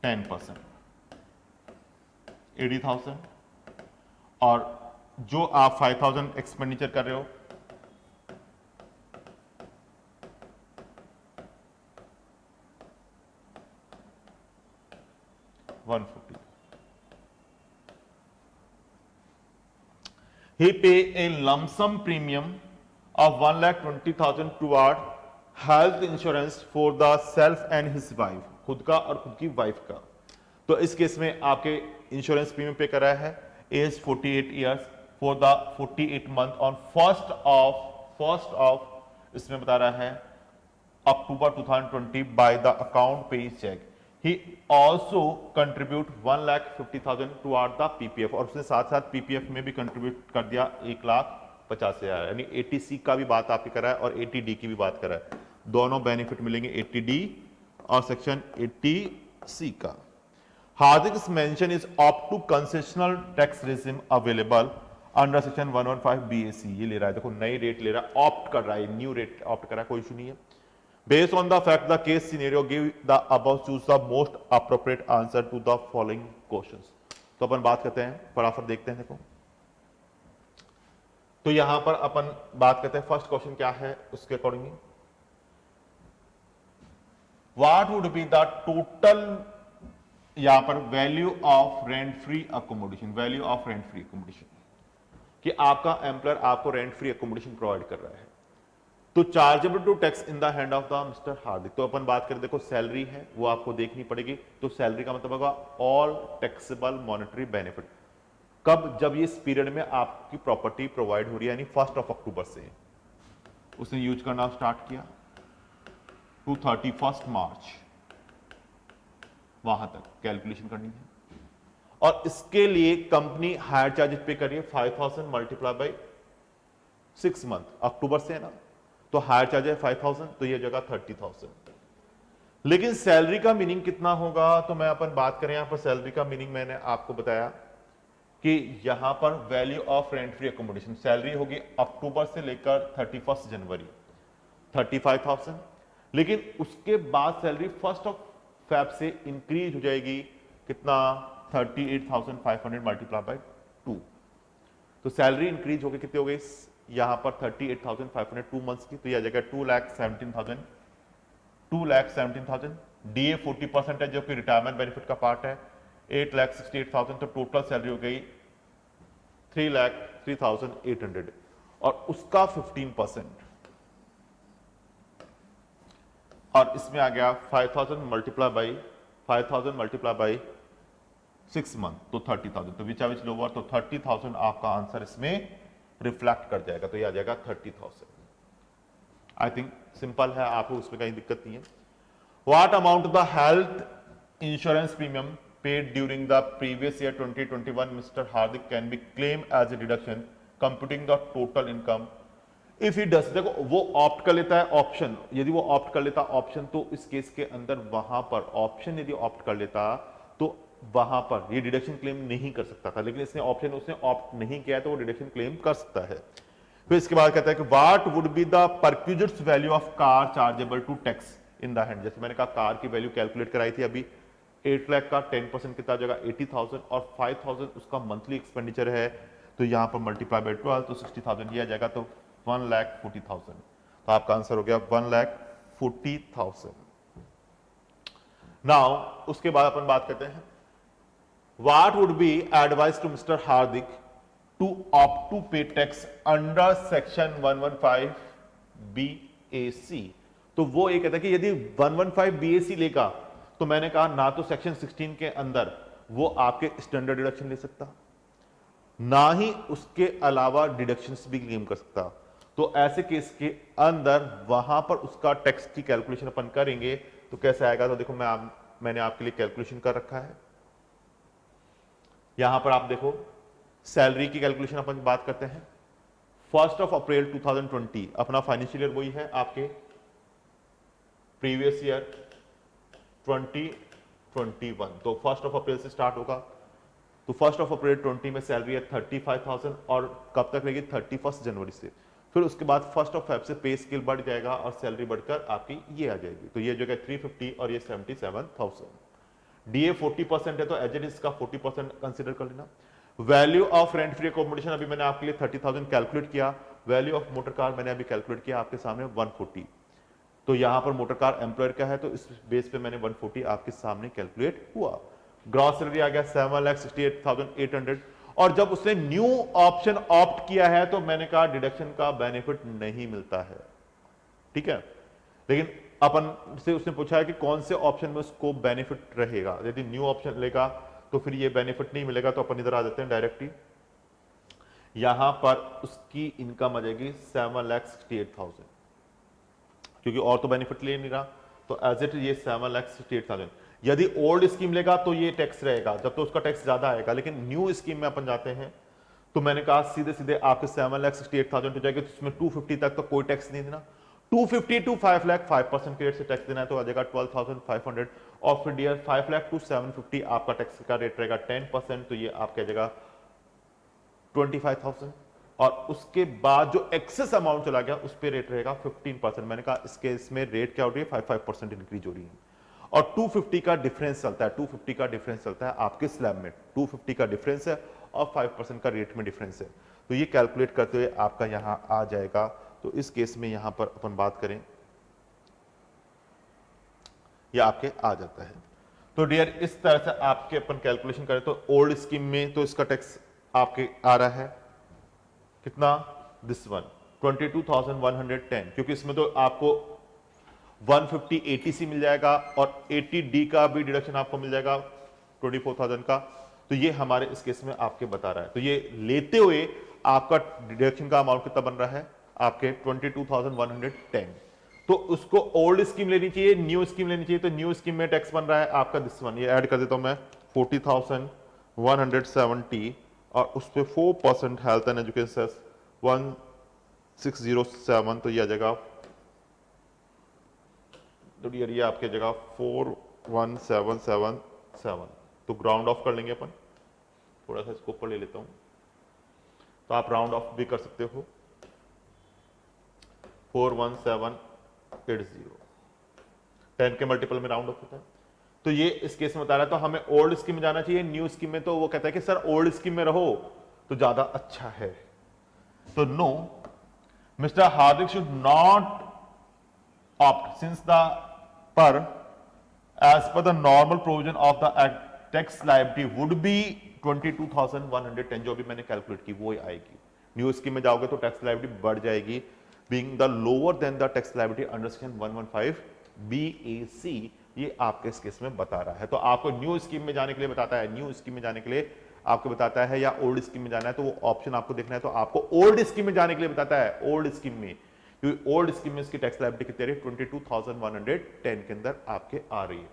10% 80,000, और जो आप 5,000 एक्सपेंडिचर कर रहे हो 150. He pay a lump sum premium of 1,20,000 toward health insurance for the self and his wife, खुद का और खुद की वाइफ का. तो इस केस में आपके इंश्योरेंस प्रीमियम पे कर रहा है as 48 years for the 48 month on first of इसमें बता रहा है October 2020 by the account pay cheque. He also contribute 1,50,000 toward the PPF, और उसने साथ साथ PPF में भी कंट्रीब्यूट कर दिया 1,50,000, यानी 80C का भी बात आपकी कर रहा है और 80D की भी बात कर रहा है. दोनों बेनिफिट मिलेंगे 80D और सेक्शन 80C का. Hardik mention is opt to concessional tax regime available under section 115 BAC. ये ले रहा है, देखो नई रेट ले रहा है, ऑप्ट कर रहा है, न्यू रेट ऑप्ट कर रहा है, कोई इशू नहीं है. Based on the fact the case scenario, give the above, choose the most appropriate answer to the following questions. तो अपन बात करते हैं, फटाफट देखते हैं. देखो तो यहां पर अपन बात करते हैं फर्स्ट क्वेश्चन क्या है उसके accordingly. What would be the total, यहां पर value of rent free accommodation, value of rent free accommodation, कि आपका एम्प्लॉयर आपको रेंट फ्री अकोमोडेशन प्रोवाइड कर रहा है, तो chargeable to tax in the hand of the mister Hardik. तो अपन बात करें, देखो सैलरी है वो आपको देखनी पड़ेगी, तो सैलरी का मतलब होगा ऑल टैक्सेबल मॉनेटरी बेनिफिट. कब, जब ये इस पीरियड में आपकी प्रॉपर्टी प्रोवाइड हो रही है, यानी 1 अक्टूबर से उसने यूज करना स्टार्ट किया टू 31 मार्च, वहां तक कैलकुलेशन करनी है. और इसके लिए कंपनी हायर चार्जेस पे करिए 5,000 मल्टीप्लाई बाई 6 मंथ, अक्टूबर से है ना, तो हायर चार्ज है 5,000, तो ये जगह 30,000. लेकिन सैलरी का मीनिंग कितना होगा, तो मैं अपन बात करें यहां पर सैलरी का मीनिंग मैंने आपको बताया कि यहां पर value of rent free accommodation salary होगी अक्टूबर से लेकर 31 जनवरी 35,000. लेकिन उसके बाद सैलरी 1 फेब से इंक्रीज हो जाएगी कितना 38,500 मल्टीप्लाई बाय 2. तो सैलरी इंक्रीज होगी कितनी हो गई यहां पर 38,500 2 मंथ्स की, तो यह जगह 2,17,000 डीए 40% है जो कि रिटायरमेंट बेनिफिट का पार्ट है 8,68,000. तो टोटल सैलरी हो गई 3,03,800 और उसका 15%, और इसमें आ गया 5,000 मल्टीप्लाई बाई 6 मंथ, तो 30,000. तो विच लोअर, तो 30,000 आपका आंसर इसमें रिफ्लेक्ट कर जाएगा, तो यह आ जाएगा 30,000. आई थिंक सिंपल है, आपको उसमें कहीं दिक्कत नहीं है. What amount the health insurance premium paid during the previous year 2021 mister Hardik can be claim as a deduction computing the total income if he does. देखो वो ऑप्ट कर लेता है ऑप्शन, यदि वो ऑप्ट कर लेता ऑप्शन, तो इस केस के अंदर वहां पर ऑप्शन यदि ऑप्ट कर लेता तो वहां पर ये डिडक्शन क्लेम नहीं कर सकता था, लेकिन इसने ऑप्शन उसने ऑप्ट नहीं किया तो वो डिडक्शन क्लेम कर सकता है. फिर इसके बाद कहता है कि what would be the perquisites value of car chargeable to tax in the hand. जैसे मैंने कहा कार की वैल्यू कैलकुलेट कराई थी अभी, 8 लाख का 10% कितना जगह 80,000 और 5,000 उसका मंथली एक्सपेंडिचर है, तो यहां पर मल्टीप्लाई बाय 12 तो 60,000 ये आ जाएगा, तो 1,40,000. तो आपका आंसर हो गया 1,40,000. नाउ उसके बाद अपन बात करते हैं what would be advised to Mr. Hardik to opt to pay tax under section 115 BAC. तो वो ये कहता है कि यदि 115 बीएसी लेगा तो मैंने कहा ना तो सेक्शन 16 के अंदर वो आपके स्टैंडर्ड डिडक्शन ले सकता, ना ही उसके अलावा डिडक्शंस भी क्लेम कर सकता। तो ऐसे केस के अंदर वहां पर उसका टैक्स की कैलकुलेशन अपन करेंगे तो कैसे आएगा। तो देखो मैंने आपके लिए कैलकुलेशन कर रखा है। यहां पर आप देखो सैलरी की कैलकुलेशन अपन बात करते हैं। 1 अप्रैल 2020 अपना फाइनेंशियल ईयर वही है आपके प्रीवियस ईयर 2021, तो 1 अप्रैल से स्टार्ट होगा। तो 1 अप्रैल 20 में सैलरी है 35,000 और कब तक रहेगी 31 जनवरी से। फिर उसके बाद 1 फेब से पे स्केल बढ़ जाएगा और सैलरी बढ़कर आपकी ये आ जाएगी। तो ये जो है 350 और ये 77,000। डीए 40% है तो एज इट इज का 40% कंसिडर कर लेना। Value of rent free accommodation अभी मैंने आपके लिए 30,000 कैलकुलेट किया। वैल्यू ऑफ मोटर कार मैंने अभी कैलकुलेट किया आपके सामने 140। तो यहां पर मोटर कार एम्प्लॉयर का है तो इस बेस पे मैंने 140 आपके सामने कैलकुलेट हुआ। ग्रॉस सैलरी आ गया 7,68,800 और जब उसने न्यू ऑप्शन ऑप्ट किया है तो मैंने कहा डिडक्शन का बेनिफिट नहीं मिलता है, ठीक है। लेकिन अपन से उसने पूछा है कि कौन से ऑप्शन में उसको बेनिफिट रहेगा। यदि न्यू ऑप्शन लेगा तो फिर ये बेनिफिट नहीं मिलेगा। तो अपन इधर आ जाते हैं डायरेक्टली। यहां पर उसकी इनकम आ जाएगी 7,68,000 क्योंकि और तो बेनिफिट ले नहीं रहा। तो एज इट ये 7,68,000। यदि ओल्ड स्कीम लेगा तो ये टैक्स रहेगा, जब तो उसका टैक्स ज्यादा आएगा। लेकिन न्यू स्कीम में अपन जाते हैं तो मैंने कहा सीधे सीधे आपके 7,68,000 हो जाएगी। तो इसमें 250 तक तो कोई टैक्स नहीं देना। 250 टू 5 लाख 5% के रेट से टैक्स देना है तो आ जाएगा 12,500 और फिर डियर 5 लाख टू 750 आपका टैक्स का रेट रहेगा 10%। तो ये आपका जाएगा 25,000 और उसके बाद जो एक्सेस अमाउंट चला गया उस पे रेट रहेगा 15%। मैंने कहा इसके इसमें रेट क्या हो रही है 5% इंक्रीज हो रही है और 250 का डिफरेंस चलता है। 250 का डिफरेंस चलता है आपके स्लैब में, 250 का डिफरेंस है और 5% का रेट में डिफरेंस है। तो ये कैलकुलेट करते हुए आपका यहां आ जाएगा। तो इस केस में यहां पर अपन बात करें ये आपके आ जाता है। तो डियर इस तरह से आपके अपन कैलकुलेशन करें तो ओल्ड स्कीम में तो इसका टैक्स आपके आ रहा है कितना, दिस वन 22,110 क्योंकि इसमें तो आपको 150 ATC मिल जाएगा और 80D का भी डिडक्शन आपको मिल जाएगा 24,000 का। तो ये हमारे इस केस में आपके बता रहा है। तो ये लेते हुए आपका डिडक्शन का अमाउंट कितना बन रहा है आपके 22,110। तो उसको ओल्ड स्कीम लेनी चाहिए, न्यू स्कीम लेनी चाहिए। तो न्यू स्कीम में टैक्स बन रहा है आपका दिस वन, ये ऐड कर देता हूं मैं 40,170 और उस पर 4% हेल्थ एंड एजुकेशन 1607। तो ये आ जाएगा तो ये आपके जगह 41777। तो ग्राउंड ऑफ कर लेंगे अपन, थोड़ा सा इसको ऊपर ले लेता हूं तो आप राउंड ऑफ भी कर सकते हो 41780। 10 के मल्टीपल में राउंड ऑफ होता है। तो ये इस केस में बता रहा है। तो हमें ओल्ड स्कीम में जाना चाहिए, न्यू स्कीम में तो वो कहता है कि सर ओल्ड स्कीम में रहो तो ज्यादा अच्छा है। तो no, mister Hardik should not opt since the per as per the normal provision of the act tax liability would be 22,110 जो भी मैंने कैलकुलेट की वो आएगी। न्यू स्कीम में जाओगे तो टैक्स लायबिलिटी बढ़ जाएगी being the lower than the tax liability under section 115 BAC। ये आपके इस केस में बता रहा है। तो आपको न्यू स्कीम में जाने के लिए बताता है, न्यू स्कीम में जाने के लिए आपको बताता है या ओल्ड स्कीम में जाना है तो वो ऑप्शन आपको देखना है। तो आपको ओल्ड स्कीम में जाने के लिए बताता है, ओल्ड स्कीम में, क्योंकि ओल्ड स्कीम में इसकी टैक्स लायबिलिटी कितनी रही 22,110 के अंदर आपके आ रही है।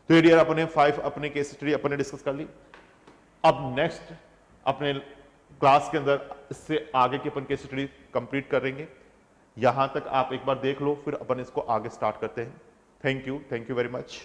तो ये डियर अपने 5 अपने केस स्टडी अपने डिस्कस कर ली। अब नेक्स्ट अपने क्लास के अंदर इससे आगे की अपन केस स्टडी कंप्लीट करेंगे। यहां तक आप एक बार देख लो फिर अपन इसको आगे स्टार्ट करते हैं। Thank you very much.